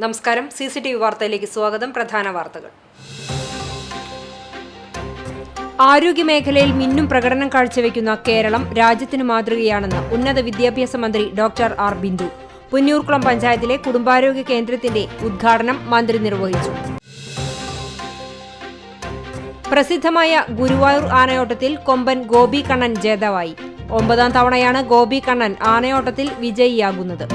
നമസ്കാരം. CCTV വാർത്തയിലേക്ക് സ്വാഗതം. പ്രധാന വാർത്തകൾ. ആരോഗ്യമേഖലയിൽ മിന്നും പ്രകടനം കാഴ്ചവെക്കുന്ന കേരളം രാജ്യത്തിന് മാതൃകയാണെന്ന് ഉന്നത വിദ്യാഭ്യാസ മന്ത്രി ഡോക്ടർ ആർ ബിന്ദു. പുന്നയൂർക്കുളം പഞ്ചായത്തിലെ കുടുംബാരോഗ്യ കേന്ദ്രത്തിന്റെ ഉദ്ഘാടനം മന്ത്രി നിർവഹിച്ചു. പ്രസിദ്ധമായ ഗുരുവായൂർ ആനയോട്ടത്തിൽ കൊമ്പൻ ഗോപി കണ്ണൻ ജേതാവായി. 9ാം തവണയാണ് ഗോപി കണ്ണൻ ആനയോട്ടത്തിൽ വിജയിയാകുന്നത്.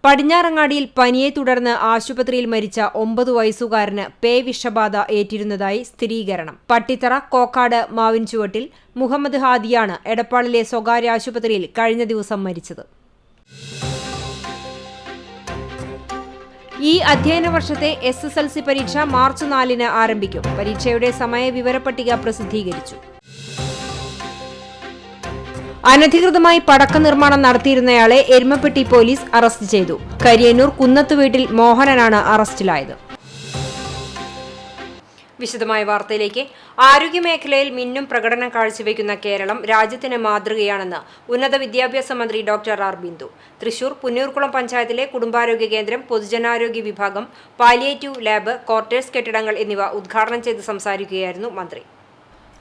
പടിഞ്ഞാറങ്ങാടിയിൽ പനിയെ തുടർന്ന് ആശുപത്രിയിൽ മരിച്ച 9 വയസ്സുകാരന് പേ വിഷബാധ ഏറ്റിരുന്നതായി സ്ഥിരീകരണം. പട്ടിത്തറ കോക്കാട് മാവിൻചുവട്ടിൽ മുഹമ്മദ് ഹാദിയാണ് എടപ്പാളിലെ സ്വകാര്യ ആശുപത്രിയിൽ കഴിഞ്ഞ ദിവസം മരിച്ചത്. ഈ അധ്യയന വർഷത്തെ SSLC പരീക്ഷ മാർച്ച് 4-ന് ആരംഭിക്കും. പരീക്ഷയുടെ സമയ വിവരപ്പട്ടിക പ്രസിദ്ധീകരിച്ചു. അനധികൃതമായി പടക്ക നിർമ്മാണം നടത്തിയിരുന്നയാളെ എരുമപ്പെട്ടി പോലീസ് അറസ്റ്റ് ചെയ്തു. കരിയന്നൂർ കുന്നത്ത് വീട്ടിൽ മോഹനനാണ് അറസ്റ്റിലായത്. വിശദമായ വാർത്തയിലേക്ക്. ആരോഗ്യമേഖലയിൽ മിന്നും പ്രകടനം കാഴ്ചവെക്കുന്ന കേരളം രാജ്യത്തിന് മാതൃകയാണെന്ന് ഉന്നത വിദ്യാഭ്യാസ മന്ത്രി ഡോക്ടർ ആർ ബിന്ദു. തൃശൂർ പുന്നയൂർക്കുളം പഞ്ചായത്തിലെ കുടുംബാരോഗ്യ കേന്ദ്രം, പൊതുജനാരോഗ്യ വിഭാഗം, പാലിയേറ്റീവ് ലാബ്, ക്വാർട്ടേഴ്സ് കെട്ടിടങ്ങൾ എന്നിവ ഉദ്ഘാടനം ചെയ്ത് സംസാരിക്കുകയായിരുന്നു മന്ത്രി.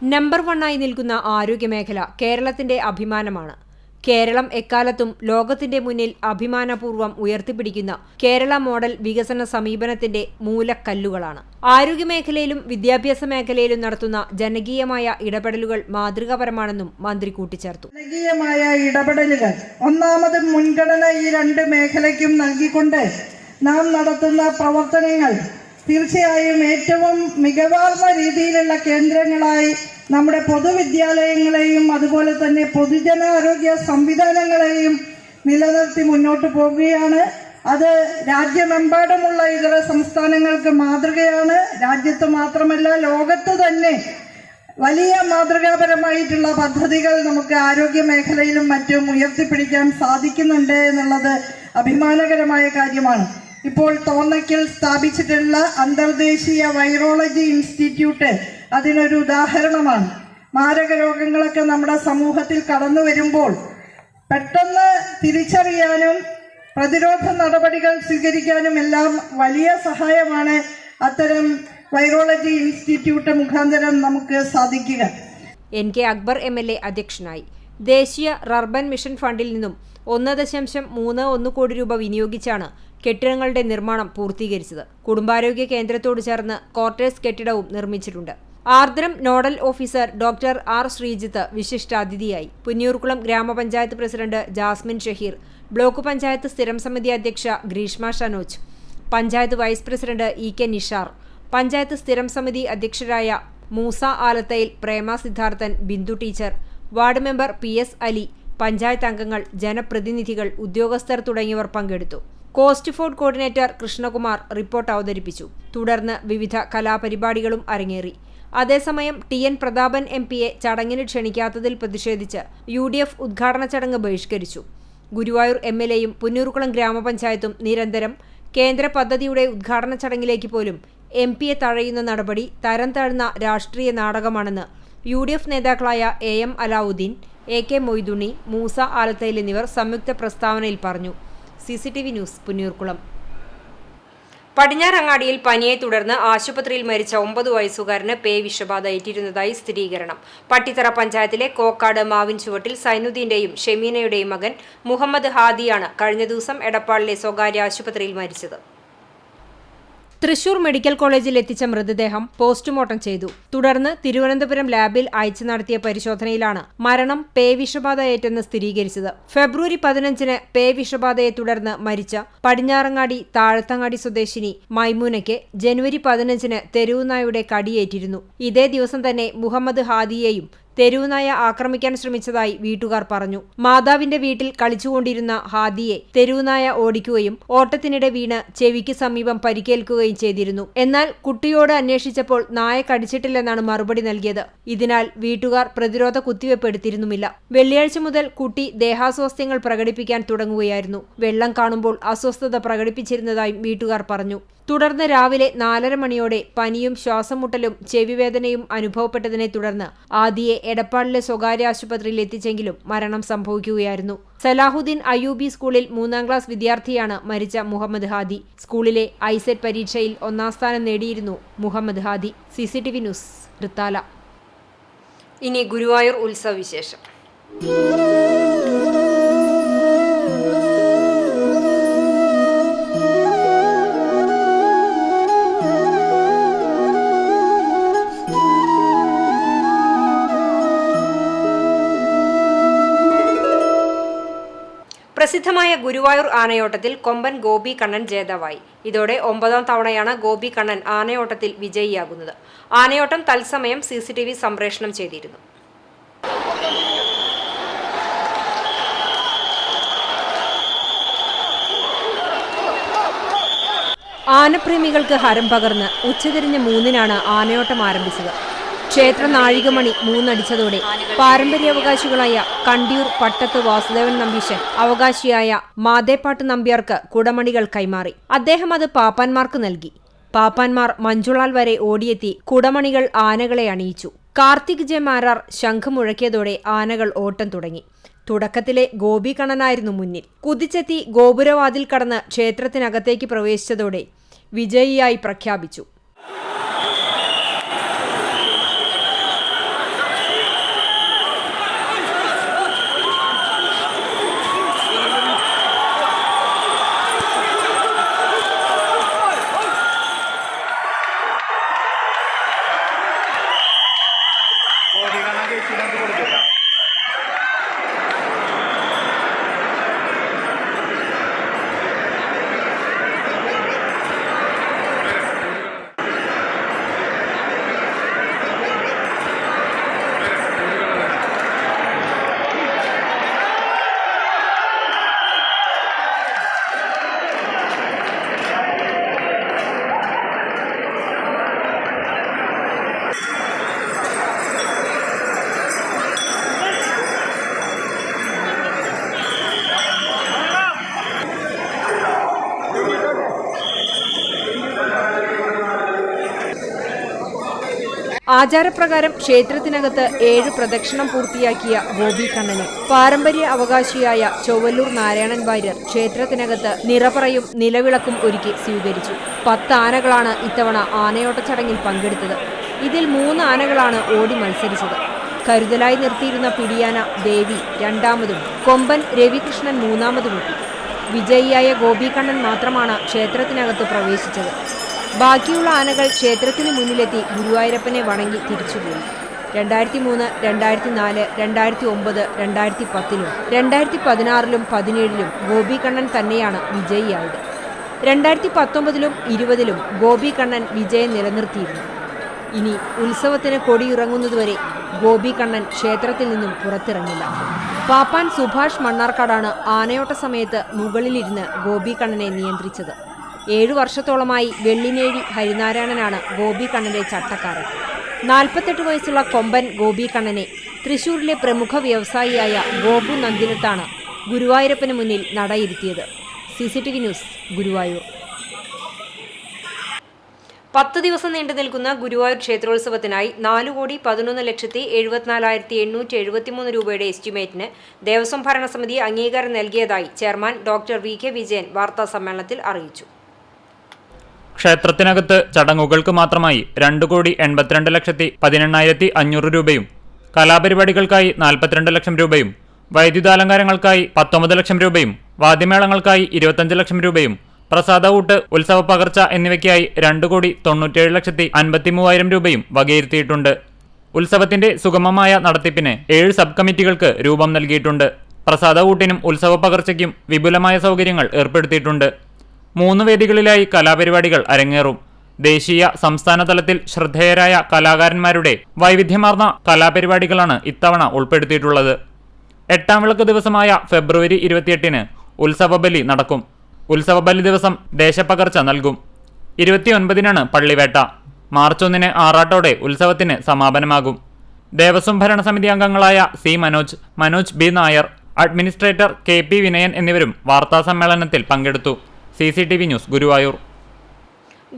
നമ്പർ 1 നിൽക്കുന്ന ആരോഗ്യമേഖല കേരളത്തിന്റെ അഭിമാനമാണ്. കേരളം എക്കാലത്തും ലോകത്തിന്റെ മുന്നിൽ അഭിമാനപൂർവ്വം ഉയർത്തിപ്പിടിക്കുന്ന കേരള മോഡൽ വികസന സമീപനത്തിന്റെ മൂലക്കല്ലുകളാണ്. ആരോഗ്യമേഖലയിലും വിദ്യാഭ്യാസ മേഖലയിലും നടത്തുന്ന ജനകീയമായ ഇടപെടലുകൾ മാതൃകാപരമാണെന്നും മന്ത്രി കൂട്ടിച്ചേർത്തു. ജനകീയമായ ഇടപെടലുകൾ ഒന്നാമത് മുൻഗണന ഈ 2 മേഖലയ്ക്കും നൽകിക്കൊണ്ട് നാം നടത്തുന്ന പ്രവർത്തനങ്ങൾ തീർച്ചയായും ഏറ്റവും മികവാർന്ന രീതിയിലുള്ള കേന്ദ്രങ്ങളായി നമ്മുടെ പൊതുവിദ്യാലയങ്ങളെയും അതുപോലെ തന്നെ പൊതുജനാരോഗ്യ സംവിധാനങ്ങളെയും നിലനിർത്തി മുന്നോട്ട് പോകുകയാണ്. അത് രാജ്യമെമ്പാടുമുള്ള ഇതര സംസ്ഥാനങ്ങൾക്ക് മാതൃകയാണ്. രാജ്യത്ത് മാത്രമല്ല, ലോകത്ത് തന്നെ വലിയ മാതൃകാപരമായിട്ടുള്ള പദ്ധതികൾ നമുക്ക് ആരോഗ്യ മേഖലയിലും മറ്റും ഉയർത്തിപ്പിടിക്കാൻ സാധിക്കുന്നുണ്ട് എന്നുള്ളത് അഭിമാനകരമായ കാര്യമാണ്. ഇപ്പോൾ തോന്നയ്ക്കൽ സ്ഥാപിച്ചിട്ടുള്ള അന്തർദേശീയ വൈറോളജി ഇൻസ്റ്റിറ്റ്യൂട്ട് അതിനൊരു ഉദാഹരണമാണ്. മാരക രോഗങ്ങളൊക്കെ നമ്മുടെ സമൂഹത്തിൽ കടന്നു വരുമ്പോൾ പെട്ടെന്ന് തിരിച്ചറിയാനും പ്രതിരോധ നടപടികൾ സ്വീകരിക്കാനും എല്ലാം വലിയ സഹായമാണ് അത്തരം വൈറോളജി ഇൻസ്റ്റിറ്റ്യൂട്ട് മുഖാന്തരം നമുക്ക് സാധിക്കുക. NK അക്ബർ MLA അധ്യക്ഷനായി. ദേശീയ റർബൻ മിഷൻ ഫണ്ടിൽ നിന്നും 1.31 കോടി രൂപ വിനിയോഗിച്ചാണ് കെട്ടിടങ്ങളുടെ നിർമ്മാണം പൂർത്തീകരിച്ചത്. കുടുംബാരോഗ്യ കേന്ദ്രത്തോട് ചേർന്ന് ക്വാർട്ടേഴ്സ് കെട്ടിടവും നിർമ്മിച്ചിട്ടുണ്ട്. Ardram nodal officer doctor R Sreejith വിശിഷ്ടാതിഥിയായി. പുന്നയൂർക്കുളം ഗ്രാമപഞ്ചായത്ത് president Jasmine Shaheer, block panchayat സ്ഥിരം സമിതി അധ്യക്ഷ Greeshma Shanoj, panchayat vice president EK Nishar, panchayat സ്ഥിരം സമിതി അധ്യക്ഷരായ Moosa Alathayil, Prema Siddharthan, Bindu teacher, ward member PS Ali, panchayat അംഗങ്ങൾ, ജനപ്രതിനിധികൾ, ഉദ്യോഗസ്ഥർ തുടങ്ങിയവർ പങ്കെടുത്തു. COSTFORD coordinator Krishnakumar report അവതരിപ്പിച്ചു. തുടർന്ന് വിവിധ കലാപരിപാടികളും അരങ്ങേറി. അതേസമയം TN പ്രതാപൻ MP-യെ ചടങ്ങിന് ക്ഷണിക്കാത്തതിൽ പ്രതിഷേധിച്ച് UDF ഉദ്ഘാടന ചടങ്ങ് ബഹിഷ്കരിച്ചു. ഗുരുവായൂർ MLA-യും പുന്നയൂർക്കുളം ഗ്രാമപഞ്ചായത്തും നിരന്തരം കേന്ദ്ര പദ്ധതിയുടെ ഉദ്ഘാടന ചടങ്ങിലേക്ക് പോലും MP-യെ തഴയുന്ന നടപടി തരം താഴ്ന്ന രാഷ്ട്രീയ നാടകമാണെന്ന് UDF നേതാക്കളായ AM അലാവുദ്ദീൻ, AK മൊയ്തുണ്ണി, മൂസ ആലത്തയിൽ എന്നിവർ സംയുക്ത പ്രസ്താവനയിൽ പറഞ്ഞു. CCTV news, Punnayurkulam. പടിഞ്ഞാറങ്ങാടിയിൽ പനിയെ തുടർന്ന് ആശുപത്രിയിൽ മരിച്ച 9 വയസ്സുകാരന് പേ വിഷബാധ ഏറ്റിരുന്നതായി സ്ഥിരീകരണം. പട്ടിത്തറ പഞ്ചായത്തിലെ കോക്കാട് മാവിൻചുവട്ടിൽ സൈനുദ്ദീന്റെയും ഷെമീനയുടെയും മകൻ മുഹമ്മദ് ഹാദിയാണ് കഴിഞ്ഞ ദിവസം എടപ്പാളിലെ സ്വകാര്യ ആശുപത്രിയിൽ മരിച്ചത്. തൃശൂർ മെഡിക്കൽ കോളേജിൽ എത്തിച്ച മൃതദേഹം പോസ്റ്റ്മോർട്ടം ചെയ്തു. തുടർന്ന് തിരുവനന്തപുരം ലാബിൽ അയച്ചു നടത്തിയ പരിശോധനയിലാണ് മരണം പേ വിഷബാധ ഏറ്റെന്ന് സ്ഥിരീകരിച്ചത്. ഫെബ്രുവരി 15-ന് പേ വിഷബാധയെ തുടർന്ന് മരിച്ച പടിഞ്ഞാറങ്ങാടി താഴത്തങ്ങാടി സ്വദേശിനി മൈമൂനയ്ക്ക് ജനുവരി 15-ന് തെരുവുനായുടെ കടിയേറ്റിരുന്നു. ഇതേ ദിവസം തന്നെ മുഹമ്മദ് ഹാദിയെയും തെരുവുനായ ആക്രമിക്കാൻ ശ്രമിച്ചതായി വീട്ടുകാർ പറഞ്ഞു. മാതാവിന്റെ വീട്ടിൽ കളിച്ചുകൊണ്ടിരുന്ന ഹാദിയെ തെരുവുനായ ഓടിക്കുകയും ഓട്ടത്തിനിടെ വീണ് ചെവിക്ക് സമീപം പരിക്കേൽക്കുകയും ചെയ്തിരുന്നു. എന്നാൽ കുട്ടിയോട് അന്വേഷിച്ചപ്പോൾ നായ കടിച്ചിട്ടില്ലെന്നാണ് മറുപടി നൽകിയത്. ഇതിനാൽ വീട്ടുകാർ പ്രതിരോധ കുത്തിവയ്പ് എടുത്തിരുന്നുമില്ല. വെള്ളിയാഴ്ച മുതൽ കുട്ടി ദേഹാസ്വാസ്ഥ്യങ്ങൾ പ്രകടിപ്പിക്കാൻ തുടങ്ങുകയായിരുന്നു. വെള്ളം കാണുമ്പോൾ അസ്വസ്ഥത പ്രകടിപ്പിച്ചിരുന്നതായും വീട്ടുകാർ പറഞ്ഞു. തുടർന്ന് രാവിലെ 4:30 മണിയോടെ പനിയും ശ്വാസം മുട്ടലും ചെവിവേദനയും അനുഭവപ്പെട്ടതിനെ തുടർന്ന് ആദിയെ എടപ്പാളിലെ സ്വകാര്യ ആശുപത്രിയിൽ എത്തിച്ചെങ്കിലും മരണം സംഭവിക്കുകയായിരുന്നു. സലാഹുദ്ദീൻ അയ്യൂബി സ്കൂളിൽ 3ാം ക്ലാസ് വിദ്യാർത്ഥിയാണ് മരിച്ച മുഹമ്മദ് ഹാദി. സ്കൂളിലെ ഐസെറ്റ് പരീക്ഷയിൽ 1ാം സ്ഥാനം നേടിയിരുന്നു മുഹമ്മദ് ഹാദി. CCTV news, Thrithala. ഇനി ഗുരുവായൂർ ഉത്സവ വിശേഷം. പ്രസിദ്ധമായ ഗുരുവായൂർ ആനയോട്ടത്തിൽ കൊമ്പൻ ഗോപി കണ്ണൻ ജേതാവായി. ഇതോടെ 9ാം തവണയാണ് ഗോപി കണ്ണൻ ആനയോട്ടത്തിൽ വിജയിയാകുന്നത്. ആനയോട്ടം തത്സമയം CCTV സംപ്രേഷണം ചെയ്തിരുന്നു. ആനപ്രേമികൾക്ക് ഹരം പകർന്ന് ഉച്ചതിരിഞ്ഞ് 3-നാണ് ആനയോട്ടം ആരംഭിച്ചത്. ക്ഷേത്ര നാഴികമണി 3 അടിച്ചതോടെ പാരമ്പര്യാവകാശികളായ കണ്ടിയൂർ പട്ടത്ത് വാസുദേവൻ നമ്പീശൻ അവകാശിയായ മാതേപ്പാട്ട് നമ്പ്യാർക്ക് കുടമണികൾ കൈമാറി. അദ്ദേഹം അത് പാപ്പാന്മാർക്ക് നൽകി. പാപ്പാന്മാർ മഞ്ചുളാൽ വരെ ഓടിയെത്തി കുടമണികൾ ആനകളെ അണിയിച്ചു. കാർത്തിക് ജെ മാരാർ ശംഖ് മുഴക്കിയതോടെ ആനകൾ ഓട്ടം തുടങ്ങി. തുടക്കത്തിലെ ഗോപി കണ്ണനായിരുന്നു മുന്നിൽ. കുതിച്ചെത്തി ഗോപുരവാതിൽ കടന്ന് ക്ഷേത്രത്തിനകത്തേക്ക് പ്രവേശിച്ചതോടെ വിജയിയായി പ്രഖ്യാപിച്ചു. ആചാരപ്രകാരം ക്ഷേത്രത്തിനകത്ത് 7 പ്രദക്ഷിണം പൂർത്തിയാക്കിയ ഗോപി കണ്ണനെ പാരമ്പര്യ അവകാശിയായ ചൊവ്വല്ലൂർ നാരായണൻ വാര്യർ ക്ഷേത്രത്തിനകത്ത് നിറപറയും നിലവിളക്കും ഒരുക്കി സ്വീകരിച്ചു. 10 ആനകളാണ് ഇത്തവണ ആനയോട്ട ചടങ്ങിൽ പങ്കെടുത്തത്. ഇതിൽ 3 ആനകളാണ് ഓടി മത്സരിച്ചത്. കരുതലായി നിർത്തിയിരുന്ന പിടിയാന ദേവി 2ാമതും കൊമ്പൻ രവികൃഷ്ണൻ 3ാമതുമെത്തി. വിജയിയായ ഗോപി കണ്ണൻ മാത്രമാണ് ക്ഷേത്രത്തിനകത്ത് പ്രവേശിച്ചത്. ബാക്കിയുള്ള ആനകൾ ക്ഷേത്രത്തിന് മുന്നിലെത്തി ഗുരുവായൂരപ്പനെ വണങ്ങി തിരിച്ചുപോയി. 2003, 2004, 2009, 2010-ലും 2016-ലും 2017-ലും ഗോപി കണ്ണൻ തന്നെയാണ് വിജയിയായത്. 2019-ലും 20-ലും ഗോപി കണ്ണൻ വിജയം നിലനിർത്തിയിരുന്നു. ഇനി ഉത്സവത്തിന് കൊടിയിറങ്ങുന്നതുവരെ ഗോപി കണ്ണൻ ക്ഷേത്രത്തിൽ നിന്നും പുറത്തിറങ്ങില്ല. പാപ്പാൻ സുഭാഷ് മണ്ണാർക്കാടാണ് ആനയോട്ട സമയത്ത് മുകളിലിരുന്ന് ഗോപി കണ്ണനെ നിയന്ത്രിച്ചത്. 7 വർഷത്തോളമായി വെള്ളിനേഴി ഹരിനാരായണനാണ് ഗോപി കണ്ണന്റെ ചട്ടക്കാരൻ. 48 വയസ്സുള്ള കൊമ്പൻ ഗോപി കണ്ണനെ തൃശൂരിലെ പ്രമുഖ വ്യവസായിയായ ഗോപു നന്ദിനത്താണ് ഗുരുവായൂരപ്പന് മുന്നിൽ നടയിരുത്തിയത്. CCTV news, Guruvayur. 10 ദിവസം നീണ്ടു നിൽക്കുന്ന ഗുരുവായൂർ ക്ഷേത്രോത്സവത്തിനായി 4,11,74,873 രൂപയുടെ എസ്റ്റിമേറ്റിന് ദേവസ്വം ഭരണസമിതി അംഗീകാരം നൽകിയതായി ചെയർമാൻ ഡോക്ടർ VK വിജയൻ വാർത്താസമ്മേളനത്തിൽ അറിയിച്ചു. ക്ഷേത്രത്തിനകത്ത് ചടങ്ങുകൾക്ക് മാത്രമായി 2,82,18,500 രൂപയും, കലാപരിപാടികൾക്കായി 42 ലക്ഷം രൂപയും, വൈദ്യുതാലങ്കാരങ്ങൾക്കായി 19 ലക്ഷം രൂപയും, വാദ്യമേളങ്ങൾക്കായി 25 ലക്ഷം രൂപയും, പ്രസാദഊട്ട്, ഉത്സവ പകർച്ച എന്നിവയ്ക്കായി 2,93,53,000 രൂപയും വകയിരുത്തിയിട്ടുണ്ട്. ഉത്സവത്തിന്റെ സുഗമമായ നടത്തിപ്പിന് 7 സബ് കമ്മിറ്റികൾക്ക് രൂപം നൽകിയിട്ടുണ്ട്. പ്രസാദഊട്ടിനും ഉത്സവ പകർച്ചയ്ക്കും വിപുലമായ സൗകര്യങ്ങൾ ഏർപ്പെടുത്തിയിട്ടുണ്ട്. 3 വേദികളിലായി കലാപരിപാടികൾ അരങ്ങേറും. ദേശീയ, സംസ്ഥാന തലത്തിൽ ശ്രദ്ധേയരായ കലാകാരന്മാരുടെ വൈവിധ്യമാർന്ന കലാപരിപാടികളാണ് ഇത്തവണ ഉൾപ്പെടുത്തിയിട്ടുള്ളത്. 8ാം വിളക്ക് ദിവസമായ ഫെബ്രുവരി 28-ന് ഉത്സവബലി നടക്കും. ഉത്സവബലി ദിവസം ദേശപകർച്ച നൽകും. 29-നാണ് പള്ളിവേട്ട. മാർച്ച് 1-ന് ആറാട്ടോടെ ഉത്സവത്തിന് സമാപനമാകും. ദേവസ്വം ഭരണസമിതി അംഗങ്ങളായ C. Manoj B. Nair, administrator KP Vinayan എന്നിവരും വാർത്താസമ്മേളനത്തിൽ പങ്കെടുത്തു. CCTV news, Guruvayur.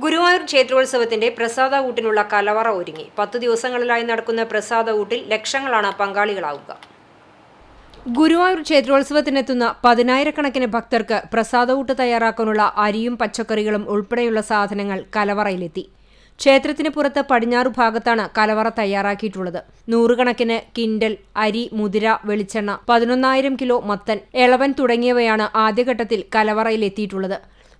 ഗുരുവായൂർ ക്ഷേത്രോത്സവത്തിന്റെ പ്രസാദ ഊട്ടിനുള്ള കലവറ ഒരുങ്ങി. 10 ദിവസങ്ങളിലായി നടക്കുന്ന പ്രസാദ ഊട്ടിൽ ലക്ഷങ്ങളാണ് പങ്കാളികളാവുക. ഗുരുവായൂർ ക്ഷേത്രോത്സവത്തിനെത്തുന്ന 10,000-കണക്കിന് ഭക്തർക്ക് പ്രസാദ ഊട്ട് തയ്യാറാക്കാനുള്ള അരിയും പച്ചക്കറികളും ഉൾപ്പെടെയുള്ള സാധനങ്ങൾ കലവറയിലെത്തി. ക്ഷേത്രത്തിന് പുറത്ത് പടിഞ്ഞാറു ഭാഗത്താണ് കലവറ തയ്യാറാക്കിയിട്ടുള്ളത്. 100 കണക്കിന് കിൻഡൽ അരി, മുതിര, വെളിച്ചെണ്ണ, 11,000 കിലോ മത്തൻ, എളവൻ തുടങ്ങിയവയാണ് ആദ്യഘട്ടത്തിൽ കലവറയിലെത്തിയിട്ടുള്ളത്.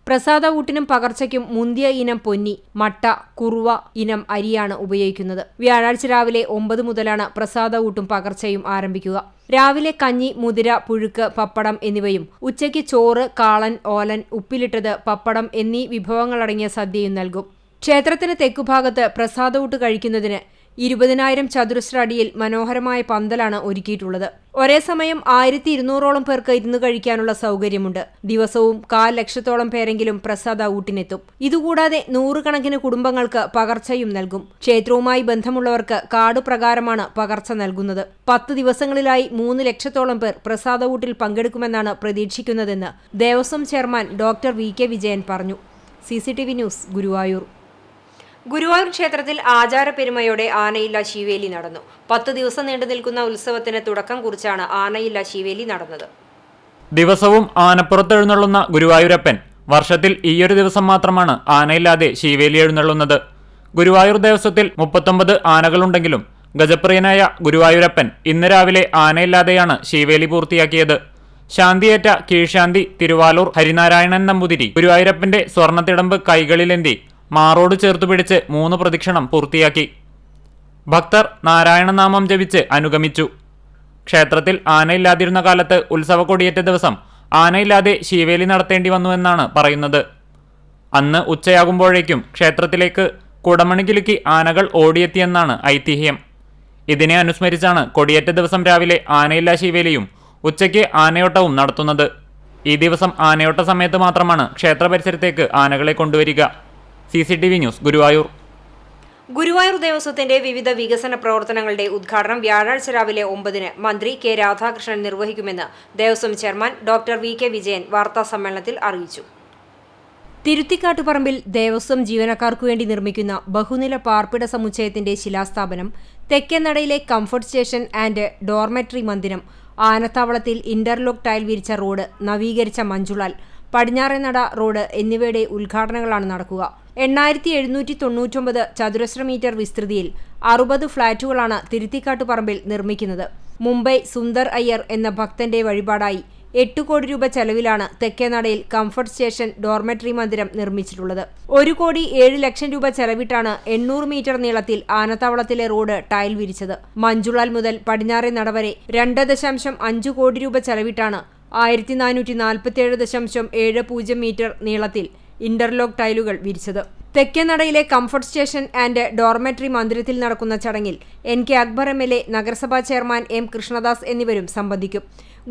പ്രസാദ ഊട്ടിനും പകർച്ചയ്ക്കും മുന്തിയ ഇനം പൊന്നി, മട്ട, കുറുവ ഇനം അരിയാണ് ഉപയോഗിക്കുന്നത്. വ്യാഴാഴ്ച രാവിലെ 9 മുതലാണ് പ്രസാദ ഊട്ടും പകർച്ചയും ആരംഭിക്കുക. രാവിലെ കഞ്ഞി, മുതിര, പുഴുക്ക്, പപ്പടം എന്നിവയും ഉച്ചയ്ക്ക് ചോറ്, കാളൻ, ഓലൻ, ഉപ്പിലിട്ടത്, പപ്പടം എന്നീ വിഭവങ്ങളടങ്ങിയ സദ്യയും നൽകും. ക്ഷേത്രത്തിന് തെക്കുഭാഗത്ത് പ്രസാദ ഊട്ട് കഴിക്കുന്നതിന് 20,000 ചതുരശ്ര അടിയിൽ മനോഹരമായ പന്തലാണ് ഒരുക്കിയിട്ടുള്ളത്. ഒരേ സമയം 1,200ഓളം പേർക്ക് ഇരുന്ന് കഴിക്കാനുള്ള സൗകര്യമുണ്ട്. ദിവസവും 1,00,000-ഓളം പേരെങ്കിലും പ്രസാദ ഊട്ടിനെത്തും. ഇതുകൂടാതെ 100 കണക്കിന് കുടുംബങ്ങൾക്ക് പകർച്ചയും നൽകും. ക്ഷേത്രവുമായി ബന്ധമുള്ളവർക്ക് കാർഡ് പ്രകാരമാണ് പകർച്ച നൽകുന്നത്. 10 ദിവസങ്ങളിലായി 3 ലക്ഷത്തോളം പേർ പ്രസാദ ഊട്ടിൽ പങ്കെടുക്കുമെന്നാണ് പ്രതീക്ഷിക്കുന്നതെന്ന് Devaswom chairman doctor VK Vijayan പറഞ്ഞു. CCTV news, Guruvayur. ഗുരുവായൂർ ക്ഷേത്രത്തിൽ ആചാരപ്പെരുമയോടെ ആനയില്ല ശീവേലി നടന്നു. 10 ദിവസം നീണ്ടു നിൽക്കുന്ന ഉത്സവത്തിന് തുടക്കം കുറിച്ചാണ് ആനയില്ല ശീവേലി നടന്നത്. ദിവസവും ആനപ്പുറത്തെഴുന്നള്ളുന്ന ഗുരുവായൂരപ്പൻ വർഷത്തിൽ ഈയൊരു ദിവസം മാത്രമാണ് ആനയില്ലാതെ ശീവേലി എഴുന്നള്ളുന്നത്. ഗുരുവായൂർ ദേവസ്വത്തിൽ 39 ആനകളുണ്ടെങ്കിലും ഗജപ്രിയനായ ഗുരുവായൂരപ്പൻ ഇന്ന് രാവിലെ ആനയില്ലാതെയാണ് ശീവേലി പൂർത്തിയാക്കിയത്. ശാന്തിയേറ്റ കീഴ്ശാന്തി തിരുവാലൂർ ഹരിനാരായണൻ നമ്പൂതിരി ഗുരുവായൂരപ്പന്റെ സ്വർണ്ണത്തിടമ്പ് കൈകളിലേന്തി മാറോട് ചേർത്തുപിടിച്ച് 3 പ്രദക്ഷിണം പൂർത്തിയാക്കി. ഭക്തർ നാരായണനാമം ജപിച്ച് അനുഗമിച്ചു. ക്ഷേത്രത്തിൽ ആനയില്ലാതിരുന്ന കാലത്ത് ഉത്സവ കൊടിയേറ്റ ദിവസം ആനയില്ലാതെ ശീവേലി നടത്തേണ്ടി വന്നുവെന്നാണ് പറയുന്നത്. അന്ന് ഉച്ചയാകുമ്പോഴേക്കും ക്ഷേത്രത്തിലേക്ക് കുടമണി കിലുക്കി ആനകൾ ഓടിയെത്തിയെന്നാണ് ഐതിഹ്യം. ഇതിനെ അനുസ്മരിച്ചാണ് കൊടിയേറ്റ ദിവസം രാവിലെ ആനയില്ലാ ശീവേലിയും ഉച്ചയ്ക്ക് ആനയോട്ടവും നടത്തുന്നത്. ഈ ദിവസം ആനയോട്ട സമയത്ത് മാത്രമാണ് ക്ഷേത്ര പരിസരത്തേക്ക് ആനകളെ കൊണ്ടുവരിക. CCTV news, Guruvayur. ഗുരുവായൂർ ദേവസ്വത്തിന്റെ വിവിധ വികസന പ്രവർത്തനങ്ങളുടെ ഉദ്ഘാടനം വ്യാഴാഴ്ച രാവിലെ 9-ന് മന്ത്രി K രാധാകൃഷ്ണൻ നിർവഹിക്കുമെന്ന് ദേവസ്വം ചെയർമാൻ ഡോക്ടർ VK വിജയൻ വാർത്താസമ്മേളനത്തിൽ അറിയിച്ചു. തിരുത്തിക്കാട്ടുപറമ്പിൽ ദേവസ്വം ജീവനക്കാർക്കു വേണ്ടി നിർമ്മിക്കുന്ന ബഹുനില പാർപ്പിട സമുച്ചയത്തിന്റെ ശിലാസ്ഥാപനം, തെക്കേനടയിലെ കംഫർട്ട് സ്റ്റേഷൻ ആൻഡ് ഡോർമെട്രി മന്ദിരം, ആനത്താവളത്തിൽ ഇന്റർലോക്ക് ടൈൽ വിരിച്ച റോഡ്, നവീകരിച്ച മഞ്ജുളാൽ, പടിഞ്ഞാറേനട റോഡ് എന്നിവയുടെ ഉദ്ഘാടനങ്ങളാണ് നടക്കുക. 8,799 ചതുരശ്ര മീറ്റർ വിസ്തൃതിയിൽ 60 ഫ്ളാറ്റുകളാണ് തിരുത്തിക്കാട്ടുപറമ്പിൽ നിർമ്മിക്കുന്നത്. മുംബൈ സുന്ദർ അയ്യർ എന്ന ഭക്തന്റെ വഴിപാടായി 8 കോടി രൂപ ചെലവിലാണ് തെക്കേനടയിൽ കംഫർട്ട് സ്റ്റേഷൻ ഡോർമെട്രി മന്ദിരം നിർമ്മിച്ചിട്ടുള്ളത്. 1,07 ലക്ഷം രൂപ ചെലവിട്ടാണ് 800 മീറ്റർ നീളത്തിൽ ആനത്താവളത്തിലെ റോഡ് ടൈൽ വിരിച്ചത്. മഞ്ജുളാൽ മുതൽ പടിഞ്ഞാറേ നട വരെ 2.5 കോടി രൂപ ചെലവിട്ടാണ് 1447.70 മീറ്റർ നീളത്തിൽ ഇന്റർലോക്ക് ടൈലുകൾ വിരിച്ചത്. തെക്കേനടയിലെ കംഫർട്ട് സ്റ്റേഷൻ ആൻഡ് ഡോർമെട്രി മന്ദിരത്തിൽ നടക്കുന്ന ചടങ്ങിൽ NK അക്ബർ MLA, നഗരസഭാ ചെയർമാൻ M കൃഷ്ണദാസ് എന്നിവരും സംബന്ധിക്കും.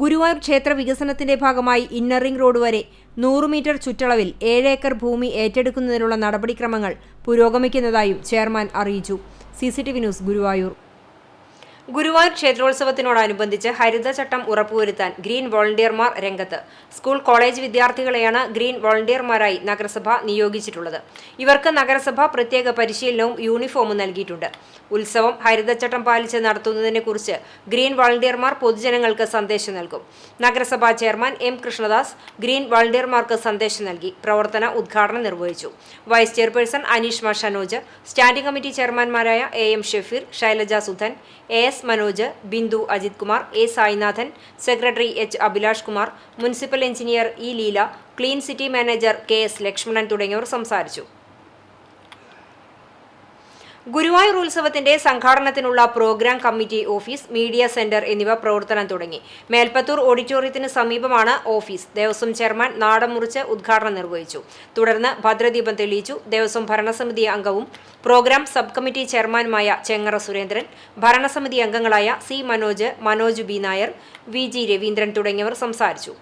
ഗുരുവായൂർ ക്ഷേത്ര വികസനത്തിന്റെ ഭാഗമായി ഇന്നർ റിംഗ് റോഡ് വരെ 100 മീറ്റർ ചുറ്റളവിൽ 7 ഏക്കർ ഭൂമി ഏറ്റെടുക്കുന്നതിനുള്ള നടപടിക്രമങ്ങൾ പുരോഗമിക്കുന്നതായും ചെയർമാൻ അറിയിച്ചു. CCTV news, Guruvayur. ഗുരുവായൂർ ക്ഷേത്രോത്സവത്തിനോടനുബന്ധിച്ച് ഹരിതചട്ടം ഉറപ്പുവരുത്താൻ ഗ്രീൻ വോളണ്ടിയർമാർ രംഗത്ത്. സ്കൂൾ കോളേജ് വിദ്യാർത്ഥികളെയാണ് ഗ്രീൻ വോളണ്ടിയർമാരായി നഗരസഭ നിയോഗിച്ചിട്ടുള്ളത്. ഇവർക്ക് നഗരസഭ പ്രത്യേക പരിശീലനവും യൂണിഫോമും നൽകിയിട്ടുണ്ട്. ഉത്സവം ഹരിതചട്ടം പാലിച്ച് നടത്തുന്നതിനെക്കുറിച്ച് ഗ്രീൻ വോളണ്ടിയർമാർ പൊതുജനങ്ങൾക്ക് സന്ദേശം നൽകും. നഗരസഭാ ചെയർമാൻ M കൃഷ്ണദാസ് ഗ്രീൻ വോളണ്ടിയർമാർക്ക് സന്ദേശം നൽകി പ്രവർത്തന ഉദ്ഘാടനം നിർവഹിച്ചു. Vice chairperson Aneeshma Shanoj, standing committee ചെയർമാൻമാരായ AM Shafeer, Shailaja Sudhan, AS Manoj, Bindu Ajith Kumar, A Sainathan, secretary H Abhilash Kumar, municipal engineer E Leela, clean city manager KS Lakshmanan തുടങ്ങിയവർ സംസാരിച്ചു. ഗുരുവായൂർ ഉത്സവത്തിന്റെ സംഘാടനത്തിനുള്ള programme committee office, media centre എന്നിവ പ്രവർത്തനം തുടങ്ങി. മേൽപ്പത്തൂർ ഓഡിറ്റോറിയത്തിന് സമീപമാണ് ഓഫീസ്. ദേവസ്വം ചെയർമാൻ നാടൻ മുറിച്ച് ഉദ്ഘാടനം നിർവഹിച്ചു. തുടർന്ന് ഭദ്രദീപം തെളിയിച്ചു. ദേവസ്വം ഭരണസമിതി അംഗവും പ്രോഗ്രാം സബ് കമ്മിറ്റി ചെയർമാനുമായ ചെങ്ങറ സുരേന്ദ്രൻ, ഭരണസമിതി അംഗങ്ങളായ C Manoj, Manoj B Nair, VG Raveendran തുടങ്ങിയവർ സംസാരിച്ചു.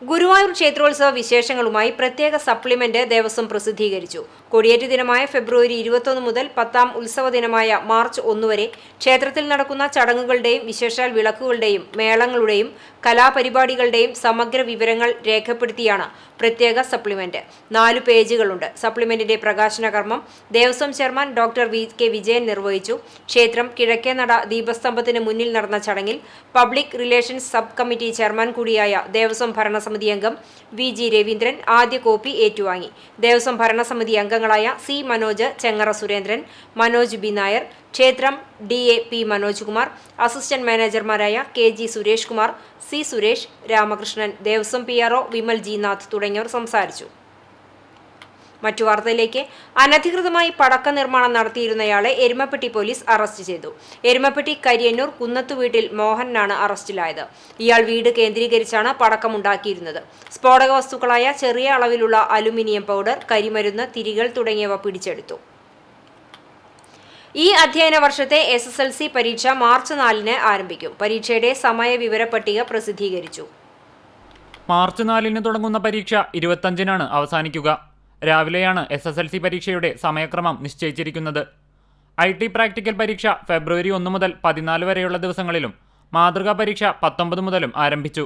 ഗുരുവായൂർ ക്ഷേത്രോത്സവ വിശേഷങ്ങളുമായി പ്രത്യേക സപ്ലിമെന്റ് ദേവസ്വം പ്രസിദ്ധീകരിച്ചു. കൊടിയേറ്റ് ദിനമായ ഫെബ്രുവരി 21 മുതൽ 10ാം ഉത്സവ ദിനമായ മാർച്ച് 1 വരെ ക്ഷേത്രത്തിൽ നടക്കുന്ന ചടങ്ങുകളുടെയും വിശേഷാൽ വിളക്കുകളുടെയും മേളങ്ങളുടെയും കലാപരിപാടികളുടെയും സമഗ്ര വിവരങ്ങൾ രേഖപ്പെടുത്തിയാണ് പ്രത്യേക സപ്ലിമെന്റ്. 4 പേജുകളുണ്ട്. സപ്ലിമെന്റിന്റെ പ്രകാശന കർമ്മം Devaswom chairman doctor VK. Vijayan നിർവഹിച്ചു. ക്ഷേത്രം കിഴക്കേനട ദീപസ്തംഭത്തിന് മുന്നിൽ നടന്ന ചടങ്ങിൽ public relations sub committee chairman കൂടിയായ ദേവസ്വം ഭരണസമിതി അംഗം വി.ജി. രവീന്ദ്രൻ ആദ്യ കോപ്പി ഏറ്റുവാങ്ങി. ദേവസ്വം ഭരണസമിതി അംഗങ്ങളായ സി. മനോജ്, ചെങ്ങറ സുരേന്ദ്രൻ, മനോജ് ബി. നായർ, ക്ഷേത്രം ഡി.എ.പി. മനോജ് കുമാർ, അസിസ്റ്റന്റ് മാനേജർമാരായ കെ.ജി. സുരേഷ് കുമാർ, സി. സുരേഷ്, രാമകൃഷ്ണൻ, ദേവസ്വം പി.ആർ.ഒ. വിമൽ ജി. നാഥ് തുടങ്ങിയവർ സംസാരിച്ചു. മറ്റു വാർത്തയിലേക്ക്. അനധികൃതമായി പടക്ക നിർമ്മാണം നടത്തിയിരുന്നയാളെ എരുമപ്പെട്ടി പോലീസ് അറസ്റ്റ് ചെയ്തു. എരുമപ്പെട്ടി കരിയന്നൂർ കുന്നത്തുവീട്ടിൽ മോഹനാണ് അറസ്റ്റിലായത്. ഇയാൾ വീട് കേന്ദ്രീകരിച്ചാണ് പടക്കമുണ്ടാക്കിയിരുന്നത്. സ്ഫോടക വസ്തുക്കളായ ചെറിയ അളവിലുള്ള അലുമിനിയം പൗഡർ, കരിമരുന്ന്, തിരികൾ തുടങ്ങിയവ പിടിച്ചെടുത്തു. ഈ അധ്യയന വർഷത്തെ SSLC പരീക്ഷ മാർച്ച് 4-ന് ആരംഭിക്കും. പരീക്ഷയുടെ സമയവിവര പട്ടിക പ്രസിദ്ധീകരിച്ചു. മാർച്ച് 4-ന് തുടങ്ങുന്ന പരീക്ഷ 25-നാണ് അവസാനിക്കുക. രാവിലെയാണ് SSLC പരീക്ഷയുടെ സമയക്രമം നിശ്ചയിച്ചിരിക്കുന്നത്. IT പ്രാക്ടിക്കൽ പരീക്ഷ ഫെബ്രുവരി 1 മുതൽ 14 വരെയുള്ള ദിവസങ്ങളിലും മാതൃകാ പരീക്ഷ 19 മുതലും ആരംഭിച്ചു.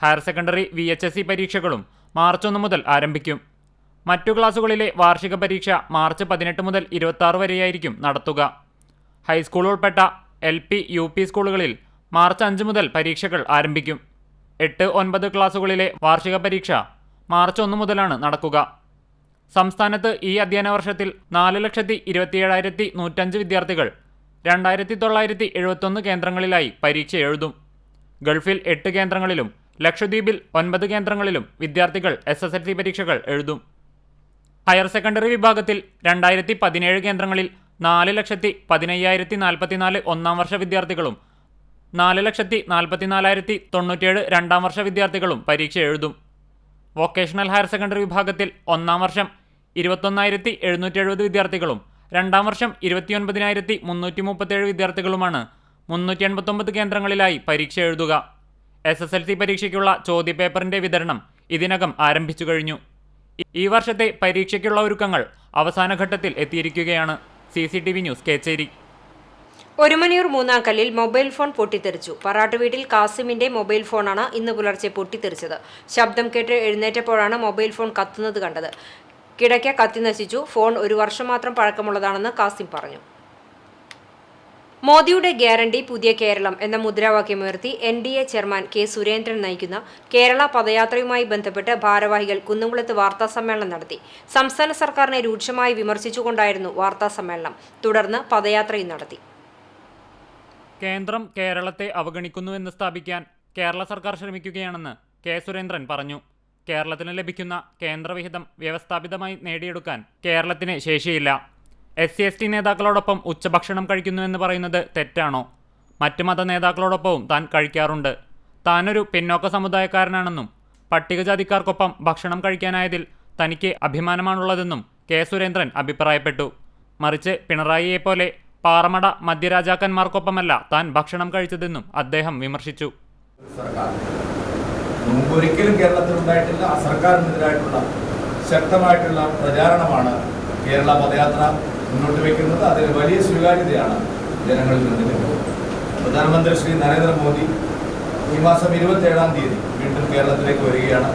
ഹയർ സെക്കൻഡറി VHSC പരീക്ഷകളും മാർച്ച് 1 മുതൽ ആരംഭിക്കും. മറ്റു ക്ലാസുകളിലെ വാർഷിക പരീക്ഷ മാർച്ച് 18 മുതൽ 26 വരെയായിരിക്കും നടത്തുക. ഹൈസ്കൂൾ ഉൾപ്പെട്ട LP, UP സ്കൂളുകളിൽ മാർച്ച് 5 മുതൽ പരീക്ഷകൾ ആരംഭിക്കും. 8, 9 ക്ലാസുകളിലെ വാർഷിക പരീക്ഷ മാർച്ച് 1 മുതലാണ് നടക്കുക. സംസ്ഥാനത്ത് ഈ അധ്യയന വർഷത്തിൽ 4,27,105 വിദ്യാർത്ഥികൾ 2,971 കേന്ദ്രങ്ങളിലായി പരീക്ഷ എഴുതും. ഗൾഫിൽ 8 കേന്ദ്രങ്ങളിലും ലക്ഷദ്വീപിൽ 9 കേന്ദ്രങ്ങളിലും വിദ്യാർത്ഥികൾ SSLC പരീക്ഷകൾ എഴുതും. ഹയർ സെക്കൻഡറി വിഭാഗത്തിൽ 2017 കേന്ദ്രങ്ങളിൽ 4,15,044 ഒന്നാം വർഷ വിദ്യാർത്ഥികളും 4,44,097 രണ്ടാം വർഷ വിദ്യാർത്ഥികളും പരീക്ഷ എഴുതും. വൊക്കേഷണൽ ഹയർ സെക്കൻഡറി വിഭാഗത്തിൽ ഒന്നാം വർഷം 21,770 വിദ്യാർത്ഥികളും രണ്ടാം വർഷം 29,337 വിദ്യാർത്ഥികളുമാണ് 389 കേന്ദ്രങ്ങളിലായി പരീക്ഷ എഴുതുക. SSLC പരീക്ഷയ്ക്കുള്ള ചോദ്യപേപ്പറിന്റെ വിതരണം ഇതിനകം ആരംഭിച്ചു കഴിഞ്ഞു. ഈ വർഷത്തെ പരീക്ഷയ്ക്കുള്ള ഒരുക്കങ്ങൾ അവസാന ഘട്ടത്തിൽ എത്തിയിരിക്കുകയാണ്. CCTV news, Kechery. ഒരുമനയൂർ മൂന്നാംകല്ലിൽ മൊബൈൽ ഫോൺ പൊട്ടിത്തെറിച്ചു. പറാട്ട് വീട്ടിൽ കാസിമിന്റെ മൊബൈൽ ഫോണാണ് ഇന്ന് പുലർച്ചെ പൊട്ടിത്തെറിച്ചത്. ശബ്ദം കേട്ട് എഴുന്നേറ്റപ്പോഴാണ് മൊബൈൽ ഫോൺ കത്തുന്നത് കണ്ടത്. കിടക്ക കത്തി നശിച്ചു. ഫോൺ 1 വർഷം മാത്രം പഴക്കമുള്ളതാണെന്ന് കാസിം പറഞ്ഞു. മോദിയുടെ ഗ്യാരണ്ടി പുതിയ കേരളം എന്ന മുദ്രാവാക്യമുയർത്തി NDA ചെയർമാൻ കെ. സുരേന്ദ്രൻ നയിക്കുന്ന കേരള പദയാത്രയുമായി ബന്ധപ്പെട്ട് ഭാരവാഹികൾ കുന്നംകുളത്ത് വാർത്താസമ്മേളനം നടത്തി. സംസ്ഥാന സർക്കാരിനെ രൂക്ഷമായി വിമർശിച്ചുകൊണ്ടായിരുന്നു വാർത്താസമ്മേളനം. തുടർന്ന് പദയാത്രയും നടത്തി. കേന്ദ്രം കേരളത്തെ അവഗണിക്കുന്നുവെന്ന് സ്ഥാപിക്കാൻ കേരള സർക്കാർ ശ്രമിക്കുകയാണെന്ന് കെ. സുരേന്ദ്രൻ പറഞ്ഞു. കേരളത്തിന് ലഭിക്കുന്ന കേന്ദ്രവിഹിതം വ്യവസ്ഥാപിതമായി നേടിയെടുക്കാൻ കേരളത്തിന് ശേഷിയില്ല. SC/ST നേതാക്കളോടൊപ്പം ഉച്ചഭക്ഷണം കഴിക്കുന്നുവെന്ന് പറയുന്നത് തെറ്റാണോ? മറ്റ് മത നേതാക്കളോടൊപ്പവും താൻ കഴിക്കാറുണ്ട്. താനൊരു പിന്നോക്ക സമുദായക്കാരനാണെന്നും പട്ടികജാതിക്കാർക്കൊപ്പം ഭക്ഷണം കഴിക്കാനായതിൽ തനിക്ക് അഭിമാനമാണുള്ളതെന്നും കെ. സുരേന്ദ്രൻ അഭിപ്രായപ്പെട്ടു. മറിച്ച് പിണറായിയെപ്പോലെ പാറമട മധ്യരാജാക്കന്മാർക്കൊപ്പമല്ല താൻ ഭക്ഷണം കഴിച്ചതെന്നും അദ്ദേഹം വിമർശിച്ചു. ഒരിക്കലും കേരളത്തിലുണ്ടായിട്ടില്ല. ആ സർക്കാരിനെതിരായിട്ടുള്ള ശക്തമായിട്ടുള്ള പ്രചാരണമാണ് കേരള പദയാത്ര മുന്നോട്ട് വയ്ക്കുന്നത്. അതിന് വലിയ സ്വീകാര്യതയാണ് ജനങ്ങളിൽ നിന്ന് ലഭിക്കുന്നത്. പ്രധാനമന്ത്രി ശ്രീ നരേന്ദ്രമോദി ഈ മാസം 27-ാം തീയതി വീണ്ടും കേരളത്തിലേക്ക് വരികയാണ്.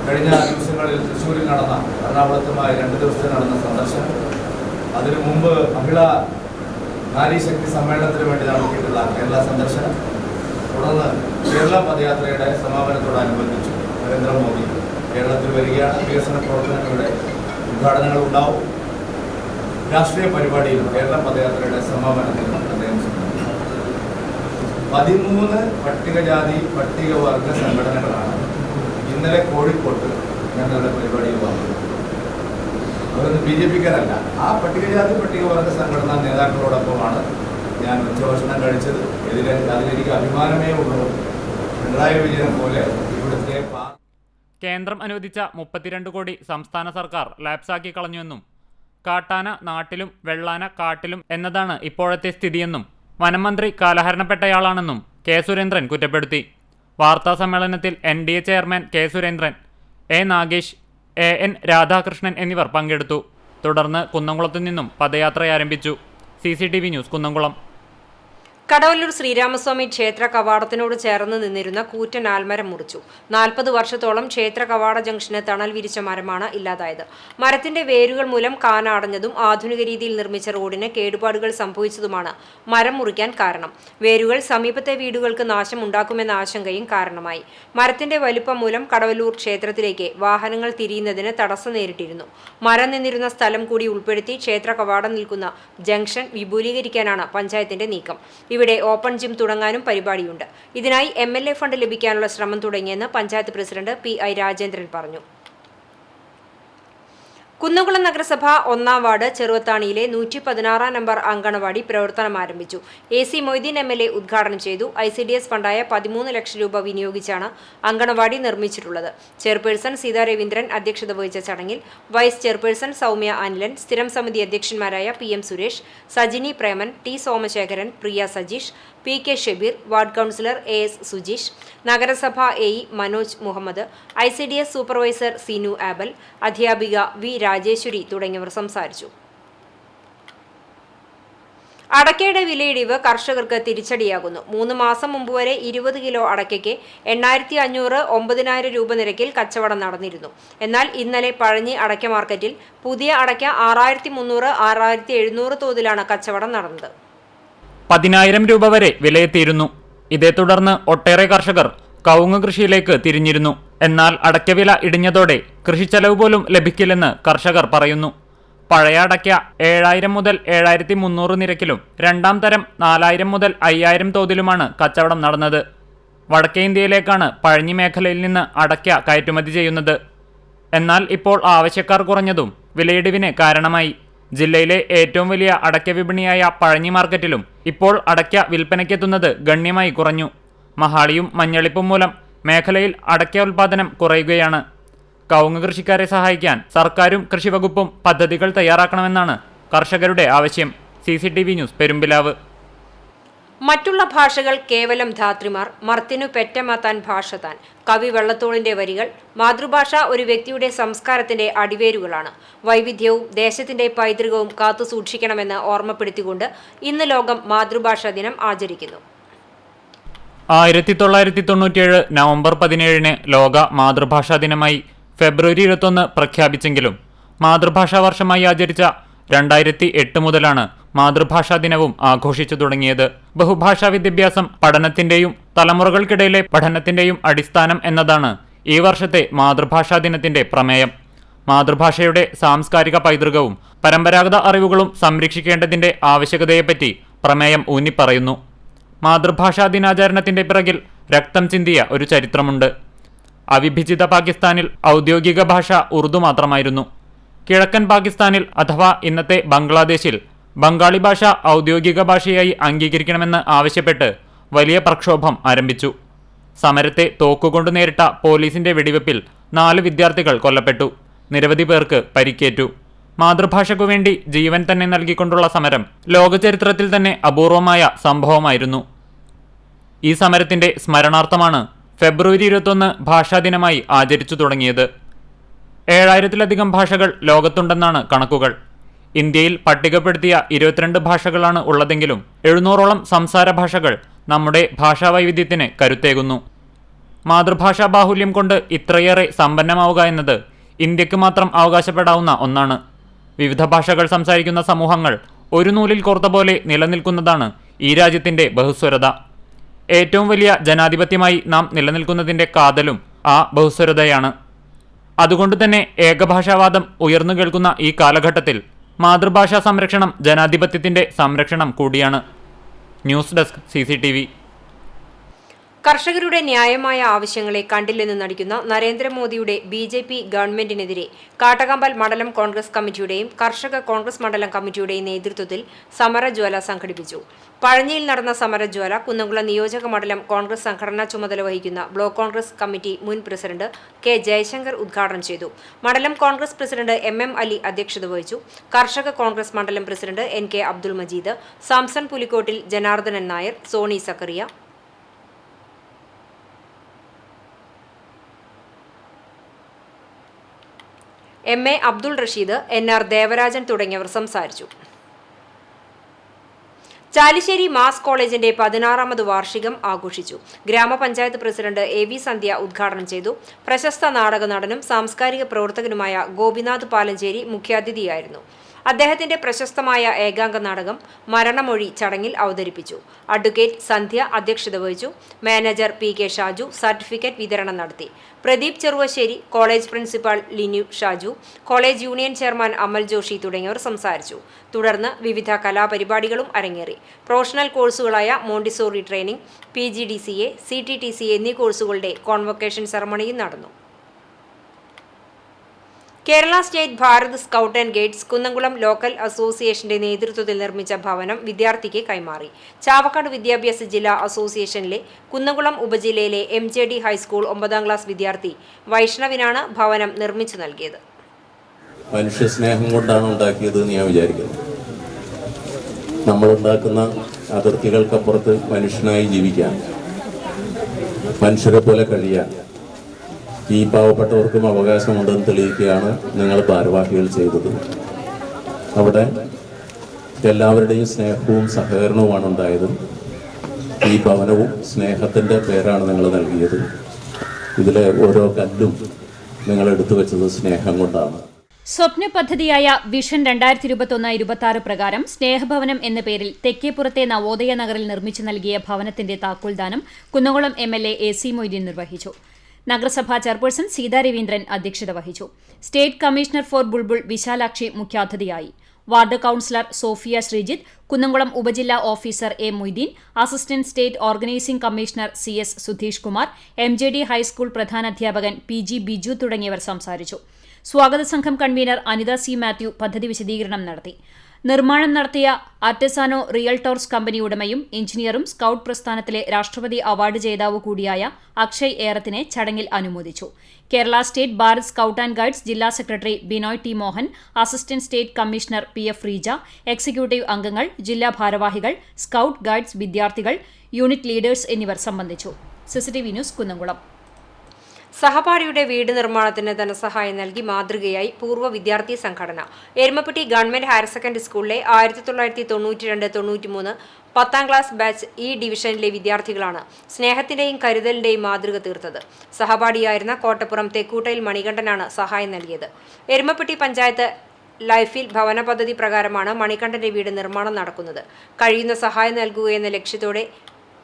കഴിഞ്ഞ ദിവസങ്ങളിൽ തൃശ്ശൂരിൽ നടന്ന, എറണാകുളത്തുമായി 2 ദിവസത്തിൽ നടന്ന സന്ദർശനം, അതിനു മുമ്പ് മഹിളാ നാരീശക്തി സമ്മേളനത്തിന് വേണ്ടി നടത്തിയിട്ടുള്ള കേരള സന്ദർശനം, തുടർന്ന് കേരള പദയാത്രയുടെ സമാപനത്തോടനുബന്ധിച്ച് നരേന്ദ്രമോദി കേരളത്തിൽ വരികയാണ്. വികസന പ്രവർത്തനങ്ങളുടെ ഉദ്ഘാടനങ്ങൾ ഉണ്ടാവും. രാഷ്ട്രീയ പരിപാടിയിലും കേരള പദയാത്രയുടെ സമാപനത്തിലും അദ്ദേഹം 13 പട്ടികജാതി പട്ടികവർഗ സംഘടനകളാണ് ഇന്നലെ കോഴിക്കോട്ട് ഞങ്ങളുടെ പരിപാടിയിൽ വന്നത്. അവരൊന്നും BJPക്കാരല്ല. ആ പട്ടികജാതി പട്ടികവർഗ സംഘടനാ നേതാക്കളോടൊപ്പമാണ് ഞാൻ ഉച്ചഭക്ഷണം കഴിച്ചത്. അതിലെനിക്ക് അഭിമാനമേ ഉള്ളൂ. പിണറായി വിജയനെ പോലെ ഇവിടുത്തെ കേന്ദ്രം അനുവദിച്ച 32 കോടി സംസ്ഥാന സർക്കാർ ലാപ്സാക്കി കളഞ്ഞുവെന്നും കാട്ടാന നാട്ടിലും വെള്ളാന കാട്ടിലും എന്നതാണ് ഇപ്പോഴത്തെ സ്ഥിതിയെന്നും വനം മന്ത്രി കാലഹരണപ്പെട്ടയാളാണെന്നും കെ. സുരേന്ദ്രൻ കുറ്റപ്പെടുത്തി. വാർത്താസമ്മേളനത്തിൽ NDA chairman K Surendran, A Nagesh, AN Radhakrishnan എന്നിവർ പങ്കെടുത്തു. തുടർന്ന് കുന്നംകുളത്തു നിന്നും പദയാത്ര ആരംഭിച്ചു. CCTV news Kunnamkulam. കടവല്ലൂർ ശ്രീരാമസ്വാമി ക്ഷേത്ര കവാടത്തിനോട് ചേർന്ന് നിന്നിരുന്ന കൂറ്റൻ ആൽമരം മുറിച്ചു. 40 വർഷത്തോളം ക്ഷേത്ര കവാട ജംഗ്ഷന് തണൽ വിരിച്ച മരമാണ് ഇല്ലാതായത്. മരത്തിന്റെ വേരുകൾ മൂലം കാന അടഞ്ഞതും ആധുനിക രീതിയിൽ നിർമ്മിച്ച റോഡിന് കേടുപാടുകൾ സംഭവിച്ചതുമാണ് മരം മുറിക്കാൻ കാരണം. വേരുകൾ സമീപത്തെ വീടുകൾക്ക് നാശം ഉണ്ടാക്കുമെന്ന ആശങ്കയും കാരണമായി. മരത്തിന്റെ വലിപ്പം മൂലം കടവല്ലൂർ ക്ഷേത്രത്തിലേക്ക് വാഹനങ്ങൾ തിരിയുന്നതിന് തടസ്സം നേരിട്ടിരുന്നു. മരം നിന്നിരുന്ന സ്ഥലം കൂടി ഉൾപ്പെടുത്തി ക്ഷേത്ര കവാടം നിൽക്കുന്ന ജംഗ്ഷൻ വിപുലീകരിക്കാനാണ് പഞ്ചായത്തിന്റെ നീക്കം. ഇവിടെ ഓപ്പൺ ജിം തുടങ്ങാനും പരിപാടിയുണ്ട്. ഇതിനായി MLA ഫണ്ട് ലഭിക്കാനുള്ള ശ്രമം തുടങ്ങിയെന്ന് പഞ്ചായത്ത് പ്രസിഡന്റ് PI രാജേന്ദ്രൻ പറഞ്ഞു. കുന്നംകുളം നഗരസഭ 1-ാം വാർഡ് ചെറുവത്താണിയിലെ 116 നമ്പർ അങ്കണവാടി പ്രവർത്തനം ആരംഭിച്ചു. AC മൊയ്തീൻ MLA ഉദ്ഘാടനം ചെയ്തു. ICDS ഫണ്ടായ 13 ലക്ഷം രൂപ വിനിയോഗിച്ചാണ് അങ്കണവാടി നിർമ്മിച്ചിട്ടുള്ളത്. ചെയർപേഴ്സൺ സീതാ രവീന്ദ്രൻ അധ്യക്ഷത വഹിച്ച ചടങ്ങിൽ വൈസ് ചെയർപേഴ്സൺ സൗമ്യ അനിലൻ, സ്ഥിരം സമിതി അധ്യക്ഷന്മാരായ PM Suresh, Sajini Preman, T Somasekharan, Priya Sajeesh, PK Shabeer, ward councillor AS Sujeesh, നഗരസഭ AE Manoj Muhammed, ICDS supervisor Sinu Abel, അധ്യാപിക V രാജേശ്വരി തുടങ്ങിയവർ സംസാരിച്ചു. അടക്കയുടെ വിലയിടിവ് കർഷകർക്ക് തിരിച്ചടിയാകുന്നു. 3 മാസം മുമ്പ് വരെ 20 കിലോ അടക്കയ്ക്ക് 8500, 9000 രൂപ നിരക്കിൽ കച്ചവടം നടന്നിരുന്നു. എന്നാൽ ഇന്നലെ പഴഞ്ഞി അടക്ക മാർക്കറ്റിൽ പുതിയ അടക്ക 6300, 6700 തോതിലാണ് കച്ചവടം നടന്നത്. 10,000 രൂപ വരെ വിലയെത്തിയിരുന്നു. ഇതേ തുടർന്ന് ഒട്ടേറെ കർഷകർ കവുങ്ങ് കൃഷിയിലേക്ക് തിരിഞ്ഞിരുന്നു. എന്നാൽ അടയ്ക്കവില ഇടിഞ്ഞതോടെ കൃഷിച്ചെലവ് പോലും ലഭിക്കില്ലെന്ന് കർഷകർ പറയുന്നു. പഴയ അടയ്ക്ക 7000 മുതൽ 7300 നിരക്കിലും രണ്ടാം തരം 4000 മുതൽ 5000 തോതിലുമാണ് കച്ചവടം നടന്നത്. വടക്കേ ഇന്ത്യയിലേക്കാണ് പഴഞ്ഞി മേഖലയിൽ നിന്ന് അടയ്ക്ക കയറ്റുമതി ചെയ്യുന്നത്. എന്നാൽ ഇപ്പോൾ ആവശ്യക്കാർ കുറഞ്ഞതും വിലയിടിവിന് കാരണമായി. ജില്ലയിലെ ഏറ്റവും വലിയ അടയ്ക്ക വിപണിയായ പഴഞ്ഞി മാർക്കറ്റിലും ഇപ്പോൾ അടയ്ക്ക വിൽപ്പനയ്ക്കെത്തുന്നത് ഗണ്യമായി കുറഞ്ഞു. മഹാളിയും മഞ്ഞളിപ്പും മൂലം മേഖലയിൽ അടയ്ക്ക ഉൽപ്പാദനം കുറയുകയാണ്. കവുങ്ങ് കൃഷിക്കാരെ സഹായിക്കാൻ സർക്കാരും കൃഷിവകുപ്പും പദ്ധതികൾ തയ്യാറാക്കണമെന്നാണ് കർഷകരുടെ ആവശ്യം. CCTV news Perumpilavu. മറ്റുള്ള ഭാഷകൾ കേവലം ധാത്രിമാർ, മർത്തിനു പെറ്റമാത്താൻ ഭാഷ താൻ. കവി വള്ളത്തോളിന്റെ വരികൾ. മാതൃഭാഷ ഒരു വ്യക്തിയുടെ സംസ്കാരത്തിന്റെ അടിവേരുകളാണ്. വൈവിധ്യവും ദേശത്തിന്റെ പൈതൃകവും കാത്തു സൂക്ഷിക്കണമെന്ന് ഓർമ്മപ്പെടുത്തിക്കൊണ്ട് ഇന്ന് ലോകം മാതൃഭാഷാ ദിനം ആചരിക്കുന്നു. 1997 നവംബർ 17 ലോക മാതൃഭാഷാ ദിനമായി ഫെബ്രുവരി 21 പ്രഖ്യാപിച്ചെങ്കിലും മാതൃഭാഷാ വർഷമായി ആചരിച്ച 2008 മുതലാണ് മാതൃഭാഷാ ദിനവും ആഘോഷിച്ചു തുടങ്ങിയത്. ബഹുഭാഷാ വിദ്യാഭ്യാസം പഠനത്തിന്റെയും തലമുറകൾക്കിടയിലെ പഠനത്തിന്റെയും അടിസ്ഥാനം എന്നതാണ് ഈ വർഷത്തെ മാതൃഭാഷാ ദിനത്തിന്റെ പ്രമേയം. മാതൃഭാഷയുടെ സാംസ്കാരിക പൈതൃകവും പരമ്പരാഗത അറിവുകളും സംരക്ഷിക്കേണ്ടതിന്റെ ആവശ്യകതയെപ്പറ്റി പ്രമേയം ഊന്നിപ്പറയുന്നു. മാതൃഭാഷാ ദിനാചരണത്തിന്റെ പിറകിൽ രക്തം ചിന്തിയ ഒരു ചരിത്രമുണ്ട്. അവിഭജിത പാകിസ്ഥാനിൽ ഔദ്യോഗിക ഭാഷ ഉറുദു മാത്രമായിരുന്നു. കിഴക്കൻ പാകിസ്ഥാനിൽ അഥവാ ഇന്നത്തെ ബംഗ്ലാദേശിൽ ബംഗാളി ഭാഷ ഔദ്യോഗിക ഭാഷയായി അംഗീകരിക്കണമെന്ന് ആവശ്യപ്പെട്ട് വലിയ പ്രക്ഷോഭം ആരംഭിച്ചു. സമരത്തെ തോക്കുകൊണ്ട് നേരിട്ട പോലീസിന്റെ വെടിവെപ്പിൽ 4 വിദ്യാർത്ഥികൾ കൊല്ലപ്പെട്ടു. നിരവധി പേർക്ക് പരിക്കേറ്റു. മാതൃഭാഷയ്ക്കു വേണ്ടി ജീവൻ തന്നെ നൽകിക്കൊണ്ടുള്ള സമരം ലോകചരിത്രത്തിൽ തന്നെ അപൂർവമായ സംഭവമായിരുന്നു. ഈ സമരത്തിന്റെ സ്മരണാർത്ഥമാണ് ഫെബ്രുവരി 21 ഭാഷാ ദിനമായി ആചരിച്ചു തുടങ്ങിയത്. 7000-ലധികം ഭാഷകൾ ലോകത്തുണ്ടെന്നാണ് കണക്കുകൾ. ഇന്ത്യയിൽ പട്ടികപ്പെടുത്തിയ 22 ഭാഷകളാണ് ഉള്ളതെങ്കിലും 700ഓളം സംസാര ഭാഷകൾ നമ്മുടെ ഭാഷാവൈവിധ്യത്തിന് കരുത്തേകുന്നു. മാതൃഭാഷാ ബാഹുല്യം കൊണ്ട് ഇത്രയേറെ സമ്പന്നമാവുക എന്നത് ഇന്ത്യക്ക് മാത്രം അവകാശപ്പെടാവുന്ന ഒന്നാണ്. വിവിധ ഭാഷകൾ സംസാരിക്കുന്ന സമൂഹങ്ങൾ ഒരു നൂലിൽ കോർത്ത പോലെ നിലനിൽക്കുന്നതാണ് ഈ രാജ്യത്തിന്റെ ബഹുസ്വരത. ഏറ്റവും വലിയ ജനാധിപത്യമായി നാം നിലനിൽക്കുന്നതിന്റെ കാതലും ആ ബഹുസ്വരതയാണ്. അതുകൊണ്ട് തന്നെ ഏകഭാഷാവാദം ഉയർന്നു കേൾക്കുന്ന ഈ കാലഘട്ടത്തിൽ മാതൃഭാഷാ സംരക്ഷണം ജനാധിപത്യത്തിന്റെ സംരക്ഷണം കൂടിയാണ്. News desk CCTV. കർഷകരുടെ ന്യായമായ ആവശ്യങ്ങളെ കണ്ടില്ലെന്ന് നടിക്കുന്ന നരേന്ദ്രമോദിയുടെ BJP ഗവൺമെന്റിനെതിരെ കാട്ടകമ്പൽ മണ്ഡലം കോൺഗ്രസ് കമ്മിറ്റിയുടെയും കർഷക കോൺഗ്രസ് മണ്ഡലം കമ്മിറ്റിയുടെയും നേതൃത്വത്തിൽ സമരജ്വാല സംഘടിപ്പിച്ചു. പഴഞ്ഞിയിൽ നടന്ന സമരജ്വാല കുന്നംകുളം നിയോജക മണ്ഡലം കോൺഗ്രസ് സംഘടനാ ചുമതല വഹിക്കുന്ന ബ്ലോക്ക് കോൺഗ്രസ് കമ്മിറ്റി മുൻ പ്രസിഡന്റ് K ജയശങ്കർ ഉദ്ഘാടനം ചെയ്തു. മണ്ഡലം കോൺഗ്രസ് പ്രസിഡന്റ് MM അലി അധ്യക്ഷത വഹിച്ചു. കർഷക കോൺഗ്രസ് മണ്ഡലം president NK Abdul Majeed, Samson Pulikkottil, Janardhanan Nair, Soni Zachariah, MA Abdul Rasheed, NR Devarajan തുടങ്ങിയവർ സംസാരിച്ചു. ചാലിശ്ശേരി മാസ് കോളേജിന്റെ 16ാമത് വാർഷികം ആഘോഷിച്ചു. ഗ്രാമപഞ്ചായത്ത് പ്രസിഡന്റ് AV സന്ധ്യ ഉദ്ഘാടനം ചെയ്തു. പ്രശസ്ത നാടക നടനും സാംസ്കാരിക പ്രവർത്തകനുമായ ഗോപിനാഥ് പാലഞ്ചേരി മുഖ്യാതിഥിയായിരുന്നു. അദ്ദേഹത്തിന്റെ പ്രശസ്തമായ ഏകാംഗ നാടകം മരണമൊഴി ചടങ്ങിൽ അവതരിപ്പിച്ചു. അഡ്വക്കേറ്റ് സന്ധ്യ അധ്യക്ഷത വഹിച്ചു. മാനേജർ PK ഷാജു സർട്ടിഫിക്കറ്റ് വിതരണം നടത്തി. Pradeep Cheruvassery, college principal Linu Shaju, college union chairman Amal Joshy തുടങ്ങിയവർ സംസാരിച്ചു. തുടർന്ന് വിവിധ കലാപരിപാടികളും അരങ്ങേറി. പ്രൊഫഷണൽ കോഴ്സുകളായ മോണ്ടിസോറി ട്രെയിനിംഗ്, PGDCA, CTTCA എന്നീ കോഴ്സുകളുടെ കോൺവൊക്കേഷൻ സെറമണിയും നടന്നു. Kerala state Bharat scout and guides Kunnamkulam local അസോസിയേഷന്റെ നേതൃത്വത്തിൽ നിർമ്മിച്ച ഭവനം വിദ്യാർത്ഥിക്ക് കൈമാറി. ചാവക്കാട് വിദ്യാഭ്യാസ ജില്ലാ അസോസിയേഷനിലെ കുന്നംകുളം ഉപജില്ലയിലെ MJD ഹൈസ്കൂൾ 9ാം ക്ലാസ് വിദ്യാർത്ഥി വൈഷ്ണവിനാണ് ഭവനം നിർമ്മിച്ചു നൽകിയത്. മനുഷ്യ സ്നേഹം കൊണ്ടാണ് ഉണ്ടാക്കിയത് എന്ന് ഞാൻ വിചാരിക്കുന്നു. നമ്മളുണ്ടാക്കുന്ന അതിർത്തികൾക്കപ്പുറത്ത് മനുഷ്യനായി ജീവിക്കാൻ, മനുഷ്യരെ പോലെ കഴിയാൻ ഈ പാവപ്പെട്ടവർക്കും അവകാശമുണ്ടെന്ന് തെളിയിക്കുകയാണ് നിങ്ങൾ ഭാരവാഹികൾ ചെയ്തത്. അവിടെ എല്ലാവരുടെയും സ്നേഹവും സഹകരണവുമാണ് ഉണ്ടായത്. ഈ ഭവനവും സ്നേഹത്തിൻ്റെ പേരാണ് നിങ്ങൾ നൽകിയത്. ഇതിലെ ഓരോ കല്ലും നിങ്ങൾ എടുത്തു വെച്ചത് സ്നേഹം കൊണ്ടാണ്. സ്വപ്ന പദ്ധതിയായ വിഷൻ 2021-26 പ്രകാരം സ്നേഹഭവനം എന്ന പേരിൽ തെക്കേപ്പുറത്തെ നവോദയ നഗറിൽ നിർമ്മിച്ചു നൽകിയ ഭവനത്തിന്റെ താക്കോൽദാനം കുന്നംകുളം MLA AC മൊയ്തീൻ നിർവഹിച്ചു. നഗരസഭാ ചെയർപേഴ്സൺ സീതാ രവീന്ദ്രൻ അധ്യക്ഷത വഹിച്ചു. State commissioner for bulbul Vishalakshi മുഖ്യാതിഥിയായി. വാർഡ് കൌൺസിലർ സോഫിയ ശ്രീജിത്ത്, കുന്നംകുളം ഉപജില്ലാ officer A Moideen, assistant state organising commissioner CS Sudheesh Kumar, MJD high school പ്രധാനാധ്യാപകൻ PG ബിജു തുടങ്ങിയവർ സംസാരിച്ചു. സ്വാഗത സംഘം കൺവീനർ അനിത C മാത്യു പദ്ധതി വിശദീകരണം നടത്തി. നിർമ്മാണം നടത്തിയ ആർട്ടിസാനോ റിയൽട്ടോർസ് കമ്പനി ഉടമയും എഞ്ചിനീയറും സ്കൌട്ട് പ്രസ്ഥാനത്തിലെ രാഷ്ട്രപതി അവാർഡ് ജേതാവ് കൂടിയായ അക്ഷയ് ഏറത്തിനെ ചടങ്ങിൽ അനുമോദിച്ചു. Kerala state Bharat scout and guides ജില്ലാ secretary Binoy T Mohan, assistant state commissioner PF Reeja, executive അംഗങ്ങൾ, ജില്ലാ ഭാരവാഹികൾ, സ്കൌട്ട് ഗൈഡ്സ് വിദ്യാർത്ഥികൾ, യൂണിറ്റ് ലീഡേഴ്സ് എന്നിവർ സംബന്ധിച്ചു. CCTV news Kunnamkulam. സഹപാഠിയുടെ വീട് നിർമ്മാണത്തിന് ധനസഹായം നൽകി മാതൃകയായി പൂർവ്വ വിദ്യാർത്ഥി സംഘടന. എരുമപ്പെട്ടി ഗവൺമെന്റ് ഹയർ സെക്കൻഡറി സ്കൂളിലെ 1992-93 10ാം ക്ലാസ് ബാച്ച് ഈ ഡിവിഷനിലെ വിദ്യാർത്ഥികളാണ് സ്നേഹത്തിന്റെയും കരുതലിന്റെയും മാതൃക തീർത്തത്. സഹപാഠിയായിരുന്ന കോട്ടപ്പുറം തെക്കൂട്ടയിൽ മണികണ്ഠനാണ് സഹായം നൽകിയത്. എരുമപ്പെട്ടി പഞ്ചായത്ത് ലൈഫിൽ ഭവന പദ്ധതി പ്രകാരമാണ് മണികണ്ഠന്റെ വീട് നിർമ്മാണം നടക്കുന്നത്. കഴിയുന്ന സഹായം നൽകുകയെന്ന ലക്ഷ്യത്തോടെ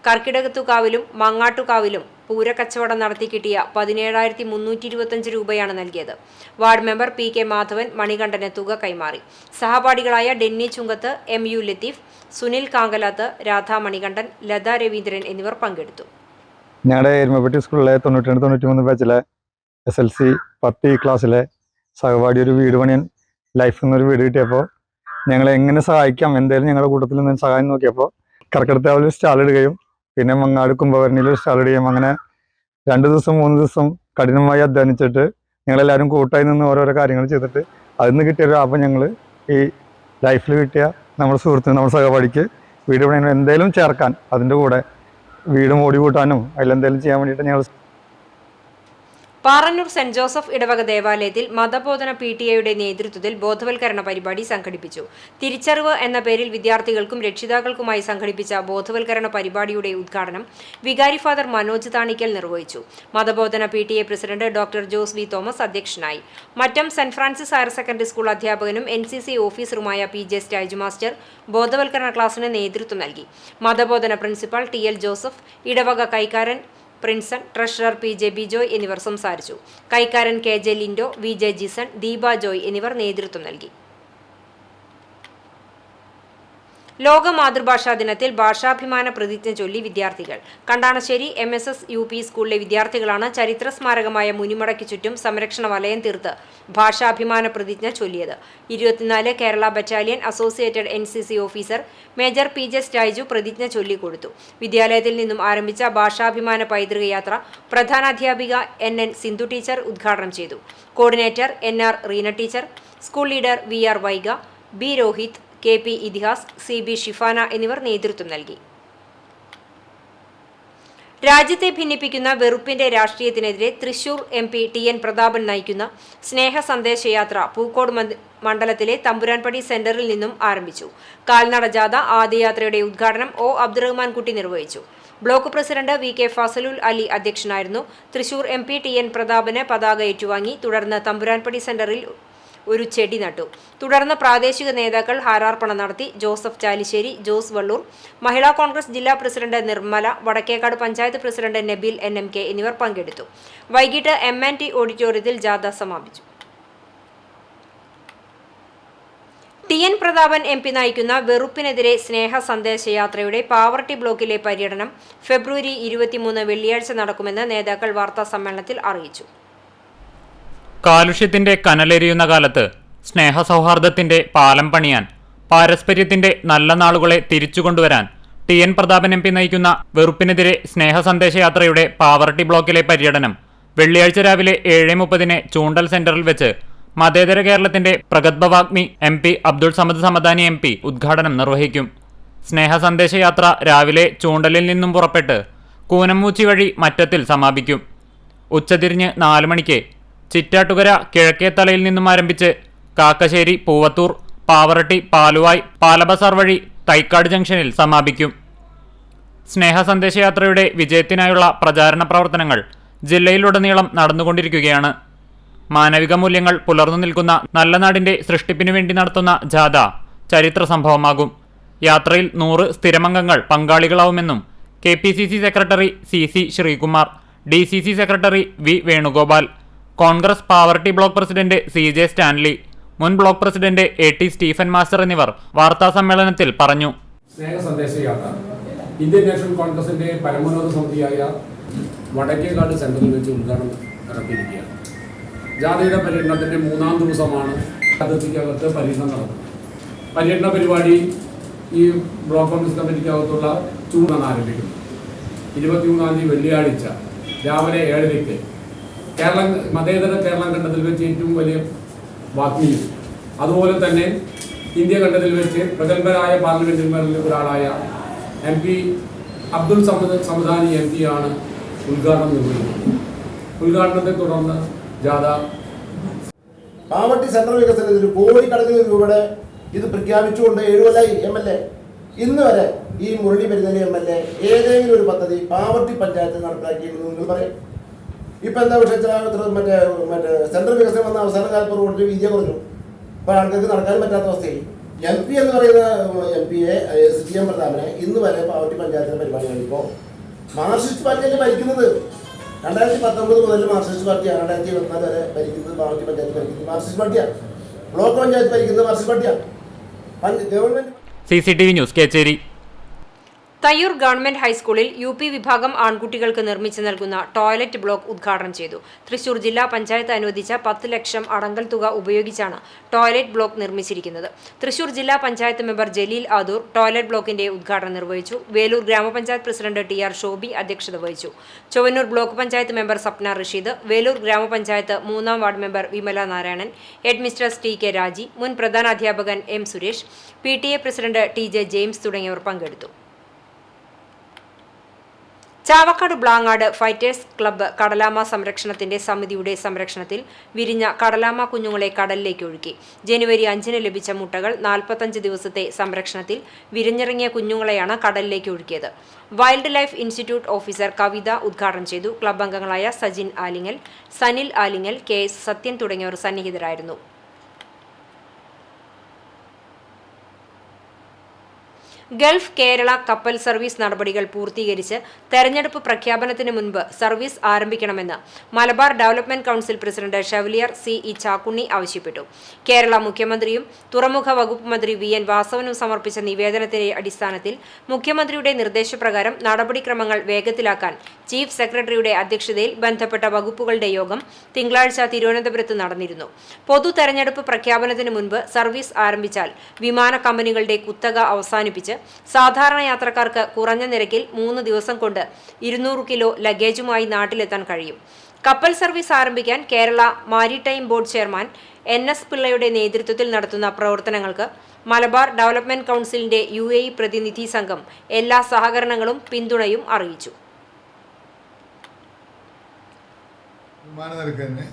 കർക്കിടകത്തുകാവിലും മങ്ങാട്ടുകാവിലും പൂരക്കച്ചവടം നടത്തി കിട്ടിയ 17,325 രൂപയാണ് നൽകിയത്. Ward member PK Madhavan Manikandan തുക കൈമാറി. സഹപാഠികളായ ഡെന്നി ചുങ്കത്ത്, MU ലത്തീഫ്, സുനിൽ കാങ്കലാത്ത്, രാധാ മണികണ്ഠൻ, ലതാ രവീന്ദ്രൻ എന്നിവർ പങ്കെടുത്തു. ഞങ്ങളുടെ എരുമപ്പെട്ടി സ്കൂളിലെ 92-93 ബാച്ചിലെ SLC 10 ക്ലാസ്സിലെ സഹപാഠി ഒരു വീട് പണിയാൻ ലൈഫിൽ നിന്നൊരു വീട് കിട്ടിയപ്പോൾ ഞങ്ങളെ എങ്ങനെ സഹായിക്കാം, എന്തായാലും ഞങ്ങളുടെ കൂട്ടത്തിൽ നിന്ന് സഹായം നോക്കിയപ്പോൾ കർക്കിടകത്താവിൽ സ്റ്റാൾ ഇടുകയും പിന്നെ മങ്ങാട് കുംഭഭരണിയിൽ സ്റ്റാൾ ഇടുകയും അങ്ങനെ 2 ദിവസം 3 ദിവസം കഠിനമായി അധ്വാനിച്ചിട്ട് ഞങ്ങളെല്ലാവരും കൂട്ടായി നിന്ന് ഓരോരോ കാര്യങ്ങൾ ചെയ്തിട്ട് അതിൽ നിന്ന് കിട്ടിയ ലാഭം ഞങ്ങൾ ഈ ലൈഫിൽ കിട്ടിയ നമ്മുടെ സുഹൃത്തിന്, നമ്മുടെ സഹപാഠിക്ക് വീട് പണിയാൻ എന്തെങ്കിലും ചേർക്കാൻ, അതിൻ്റെ കൂടെ വീട് മോടി കൂട്ടാനും അതിലെന്തെങ്കിലും ചെയ്യാൻ വേണ്ടിയിട്ട് ഞങ്ങൾ പാറന്നൂർ സെന്റ് ജോസഫ് ഇടവക ദേവാലയത്തിൽ മതബോധന PTA നേതൃത്വത്തിൽ ബോധവൽക്കരണ പരിപാടി സംഘടിപ്പിച്ചു. തിരിച്ചറിവ് എന്ന പേരിൽ വിദ്യാർത്ഥികൾക്കും രക്ഷിതാക്കൾക്കുമായി സംഘടിപ്പിച്ച ബോധവൽക്കരണ പരിപാടിയുടെ ഉദ്ഘാടനം വികാരി ഫാദർ മനോജ് താണിക്കൽ നിർവഹിച്ചു. മതബോധന PTA president doctor Jose V Thomas അധ്യക്ഷനായി. Mattom saint Francis higher secondary school അധ്യാപകനും NCC ഓഫീസറുമായ PJ സ്റ്റൈജ് മാസ്റ്റർ ബോധവൽക്കരണ ക്ലാസിന് നേതൃത്വം നൽകി. മതബോധന പ്രിൻസിപ്പൽ TL ജോസഫ്, ഇടവക കൈക്കാരൻ പ്രിൻസൺ, ട്രഷറർ PJ ബിജോയ് എന്നിവർ സംസാരിച്ചു. കൈക്കാരൻ KJ ലിൻഡോ, VJ ജിസൺ, ദീപ ജോയ് എന്നിവർ നേതൃത്വം നൽകി. ലോക മാതൃഭാഷാ ദിനത്തിൽ ഭാഷാഭിമാന പ്രതിജ്ഞ ചൊല്ലി വിദ്യാർത്ഥികൾ. കണ്ടാണശ്ശേരി MSS UP സ്കൂളിലെ വിദ്യാർത്ഥികളാണ് ചരിത്ര സ്മാരകമായ മുനിമടയ്ക്ക് ചുറ്റും സംരക്ഷണ വലയം തീർത്ത് ഭാഷാഭിമാന പ്രതിജ്ഞ ചൊല്ലിയത്. 24 Kerala battalion associated NCC officer major PJ Staiju പ്രതിജ്ഞ ചൊല്ലിക്കൊടുത്തു. വിദ്യാലയത്തിൽ നിന്നും ആരംഭിച്ച ഭാഷാഭിമാന പൈതൃക യാത്ര പ്രധാനാധ്യാപിക NN സിന്ധു ടീച്ചർ ഉദ്ഘാടനം ചെയ്തു. Coordinator NR Reena teacher, school leader VR Vaiga, B Rohit, KP Itihas, CB Shifana എന്നിവർ നേതൃത്വം നൽകി. രാജ്യത്തെ ഭിന്നിപ്പിക്കുന്ന വെറുപ്പിന്റെ രാഷ്ട്രീയത്തിനെതിരെ തൃശൂർ MP TN പ്രതാപൻ നയിക്കുന്ന സ്നേഹ സന്ദേശയാത്ര പൂക്കോട് മണ്ഡലത്തിലെ തമ്പുരാൻപടി സെന്ററിൽ നിന്നും ആരംഭിച്ചു. കാൽനട ജാഥ ആദ്യയാത്രയുടെ ഉദ്ഘാടനം O. അബ്ദുറഹ്മാൻ കുട്ടി നിർവഹിച്ചു. Block president VK Fazalul Ali അധ്യക്ഷനായിരുന്നു. തൃശൂർ MP TN പ്രതാപന് പതാക ഏറ്റുവാങ്ങി. തുടർന്ന് തമ്പുരാൻപടി സെന്ററിൽ ഒരു ചെടി നട്ടു. തുടർന്ന് പ്രാദേശിക നേതാക്കൾ ഹാരാർപ്പണ നടത്തി. ജോസഫ് ചാലിശ്ശേരി, ജോസ് വള്ളൂർ, മഹിളാ കോൺഗ്രസ് ജില്ലാ president Nirmala, Vadakkekad panchayat president Nabeel NMK എന്നിവർ പങ്കെടുത്തു. വൈകിട്ട് M&T ഓഡിറ്റോറിയത്തിൽ ജാഥ സമാപിച്ചു. TN പ്രതാപൻ MP നയിക്കുന്ന വെറുപ്പിനെതിരെ സ്നേഹ സന്ദേശയാത്രയുടെ പാവർട്ടി ബ്ലോക്കിലെ പര്യടനം ഫെബ്രുവരി 23 വെള്ളിയാഴ്ച നടക്കുമെന്ന് നേതാക്കൾ വാർത്താ സമ്മേളനത്തിൽ അറിയിച്ചു. കാലുഷ്യത്തിന്റെ കനലെരിയുന്ന കാലത്ത് സ്നേഹസൗഹാർദ്ദത്തിന്റെ പാലം പണിയാൻ, പാരസ്പര്യത്തിന്റെ നല്ല നാളുകളെ തിരിച്ചുകൊണ്ടുവരാൻ TN പ്രതാപൻ MP നയിക്കുന്ന വെറുപ്പിനെതിരെ സ്നേഹ സന്ദേശയാത്രയുടെ പാവർട്ടി ബ്ലോക്കിലെ പര്യടനം വെള്ളിയാഴ്ച രാവിലെ 7:30 ചൂണ്ടൽ സെന്ററിൽ വെച്ച് മതേതര കേരളത്തിന്റെ പ്രഗത്ഭവാഗ്മി MP അബ്ദുൾ സമദ് സമദാനി MP ഉദ്ഘാടനം നിർവഹിക്കും. സ്നേഹ സന്ദേശയാത്ര രാവിലെ ചൂണ്ടലിൽ നിന്നും പുറപ്പെട്ട് കൂനമ്മൂച്ചി വഴി മറ്റത്തിൽ സമാപിക്കും. ഉച്ചതിരിഞ്ഞ് 4 മണിക്ക് ചിറ്റാട്ടുകര കിഴക്കേത്തലയിൽ നിന്നും ആരംഭിച്ച് കാക്കശ്ശേരി, പൂവത്തൂർ, പാവറട്ടി, പാലുവായ്, പാലബസാർ വഴി തൈക്കാട് ജംഗ്ഷനിൽ സമാപിക്കും. സ്നേഹ സന്ദേശയാത്രയുടെ വിജയത്തിനായുള്ള പ്രചാരണ പ്രവർത്തനങ്ങൾ ജില്ലയിലുടനീളം നടന്നുകൊണ്ടിരിക്കുകയാണ്. മാനവിക മൂല്യങ്ങൾ പുലർന്നു നിൽക്കുന്ന നല്ല നാടിന്റെ സൃഷ്ടിപ്പിനു വേണ്ടി നടത്തുന്ന ജാഥ ചരിത്ര സംഭവമാകും. യാത്രയിൽ 100 സ്ഥിരമംഗങ്ങൾ പങ്കാളികളാവുമെന്നും KPCC secretary CC Sreekumar, DCC secretary V Venugopal, Congress party block president CJ Stanley, മുൻ block president AT Stephen master എന്നിവർ വാർത്താ സമ്മേളനത്തിൽ പറഞ്ഞു. സ്നേഹ സന്ദേശയാത്ര ഇന്ത്യൻ നാഷണൽ കോൺഗ്രസിന്റെ പരമോന്നത സമിതിയായ വടക്കേക്കാട് സെന്ററിൽ വെച്ച് ഉദ്ഘാടനം നടത്തിയിരിക്കുകയാണ്. ജാഥയുടെ പര്യടനത്തിന്റെ 3-ാം ദിവസമാണ് അതിർത്തിക്കകത്ത് പര്യടനം നടന്നത്. പര്യടന പരിപാടി ഈ ബ്ലോക്ക് കോൺഗ്രസ് കമ്മിറ്റിക്കകത്തുള്ള ചൂടാണ് ആരംഭിക്കുന്നത്. 23-ാം തീയതി വെള്ളിയാഴ്ച രാവിലെ 7:30 മതേതര കേരളം കണ്ടതിൽ വെച്ച് ഏറ്റവും വലിയ വാഗ്മിയും അതുപോലെ തന്നെ ഇന്ത്യ കണ്ടതിൽ വെച്ച് പ്രഗത്ഭരായ പാർലമെന്ററിമാരിൽ ഒരാളായ MP അബ്ദുൾ സമദാനി MP ആണ് ഉദ്ഘാടനം നിർവഹിക്കുന്നത്. ഉദ്ഘാടനത്തെ തുടർന്ന് ജാഥ പാവർട്ടി സെൻട്രൽ വികസനത്തിന് കോടിക്കണക്കിന് രൂപയുടെ ഇത് പ്രഖ്യാപിച്ചുകൊണ്ട് 7 കൊല്ലമായി MLA. ഇന്ന് വരെ ഈ മുരളി പെരുന്നലി MLA ഏതെങ്കിലും ഒരു പദ്ധതി പാവർട്ടി പഞ്ചായത്ത് നടപ്പാക്കിയെന്ന് നിങ്ങൾ പറയും. ഇപ്പം എന്താ വിഷയം, മറ്റേ സെൻട്രൽ വികസനം വന്ന അവസാന കാലത്ത് റോഡിന് വീതിയെ കുറഞ്ഞു. അപ്പോൾ ആൾക്കാർക്ക് നടക്കാൻ പറ്റാത്ത അവസ്ഥയായി. MP എന്ന് പറയുന്ന MPയെ CM പ്രതാപനെ ഇന്ന് വരെ പാവർട്ടി പഞ്ചായത്തിലെ പരിപാടി കഴിയുമ്പോൾ മാർക്സിസ്റ്റ് പാർട്ടിയല്ലേ ഭരിക്കുന്നത്. 2019 മുതൽ മാർക്സിസ്റ്റ് പാർട്ടിയാണ്. 2024 വരെ ഭരിക്കുന്നത് പാവർട്ടി പഞ്ചായത്ത് ഭരിക്കുന്നത് മാർക്സിസ്റ്റ് പാർട്ടിയാണ്. ബ്ലോക്ക് പഞ്ചായത്ത് ഭരിക്കുന്നത് മാർക്സിസ്റ്റ് പാർട്ടിയാണ്. Government. CCTV news Kechery. Thayyur government ഹൈസ്കൂളിൽ UP വിഭാഗം ആൺകുട്ടികൾക്ക് നിർമ്മിച്ചു നൽകുന്ന ടോയ്ലറ്റ് ബ്ലോക്ക് ഉദ്ഘാടനം ചെയ്തു. തൃശൂർ ജില്ലാ പഞ്ചായത്ത് അനുവദിച്ച 10 ലക്ഷം അടങ്കൽ തുക ഉപയോഗിച്ചാണ് ടോയ്ലറ്റ് ബ്ലോക്ക് നിർമ്മിച്ചിരിക്കുന്നത്. തൃശൂർ ജില്ലാ പഞ്ചായത്ത് മെമ്പർ ജലീൽ ആദൂർ ടോയ്ലറ്റ് ബ്ലോക്കിന്റെ ഉദ്ഘാടനം നിർവഹിച്ചു. വേലൂർ ഗ്രാമപഞ്ചായത്ത് പ്രസിഡന്റ് TR ഷോബി അധ്യക്ഷത വഹിച്ചു. ചൊവ്വന്നൂർ ബ്ലോക്ക് പഞ്ചായത്ത് മെമ്പർ സപ്ന റഷീദ്, വേലൂർ ഗ്രാമപഞ്ചായത്ത് 3-ാം ward member Vimala Narayanan, head mistress TK രാജി, മുൻ പ്രധാനാധ്യാപകൻ M Suresh, PTA president TJ James തുടങ്ങിയവർ പങ്കെടുത്തു. ചാവക്കാട് ബ്ലാങ്ങാട് ഫൈറ്റേഴ്സ് ക്ലബ്ബ് കടലാമ സംരക്ഷണത്തിന്റെ സമിതിയുടെ സംരക്ഷണത്തിൽ വിരിഞ്ഞ കടലാമ കുഞ്ഞുങ്ങളെ കടലിലേക്ക് ഒഴുക്കി. ജനുവരി 5-ന് ലഭിച്ച മുട്ടകൾ 45 ദിവസത്തെ സംരക്ഷണത്തിൽ വിരിഞ്ഞിറങ്ങിയ കുഞ്ഞുങ്ങളെയാണ് കടലിലേക്ക് ഒഴുക്കിയത്. വൈൽഡ് ലൈഫ് ഇൻസ്റ്റിറ്റ്യൂട്ട് ഓഫീസർ കവിത ഉദ്ഘാടനം ചെയ്തു. ക്ലബ്ബ് അംഗങ്ങളായ സജിൻ ആലിങ്ങൽ, സനിൽ ആലിങ്ങൽ, KS സത്യൻ തുടങ്ങിയവർ സന്നിഹിതരായിരുന്നു. ഗൾഫ് കേരള കപ്പൽ സർവീസ് നടപടികൾ പൂർത്തീകരിച്ച് തെരഞ്ഞെടുപ്പ് പ്രഖ്യാപനത്തിന് മുൻപ് സർവീസ് ആരംഭിക്കണമെന്ന് Malabar development council president chevalier CE Chakkunni ആവശ്യപ്പെട്ടു. കേരള മുഖ്യമന്ത്രിയും തുറമുഖ വകുപ്പ് മന്ത്രി VN വാസവനും സമർപ്പിച്ച നിവേദനത്തിന്റെ അടിസ്ഥാനത്തിൽ മുഖ്യമന്ത്രിയുടെ നിർദ്ദേശപ്രകാരം നടപടിക്രമങ്ങൾ വേഗത്തിലാക്കാൻ ചീഫ് സെക്രട്ടറിയുടെ അധ്യക്ഷതയിൽ ബന്ധപ്പെട്ട വകുപ്പുകളുടെ യോഗം തിങ്കളാഴ്ച തിരുവനന്തപുരത്ത് നടന്നിരുന്നു. പൊതു തെരഞ്ഞെടുപ്പ് പ്രഖ്യാപനത്തിന് മുൻപ് സർവീസ് ആരംഭിച്ചാൽ വിമാന കമ്പനികളുടെ കുത്തക അവസാനിപ്പിച്ച് സാധാരണ യാത്രക്കാർക്ക് കുറഞ്ഞ നിരക്കിൽ 3 ദിവസം കൊണ്ട് 200 കിലോ ലഗേജുമായി നാട്ടിലെത്താൻ കഴിയും. കപ്പൽ സർവീസ് ആരംഭിക്കാൻ Kerala maritime board chairman NS പിള്ളയുടെ നേതൃത്വത്തിൽ നടത്തുന്ന പ്രവർത്തനങ്ങൾക്ക് മലബാർ ഡെവലപ്മെന്റ് കൗൺസിലിന്റെ UAE പ്രതിനിധി സംഘം എല്ലാ സഹകരണങ്ങളും പിന്തുണയും അറിയിച്ചു. നിലക്ക് തന്നെ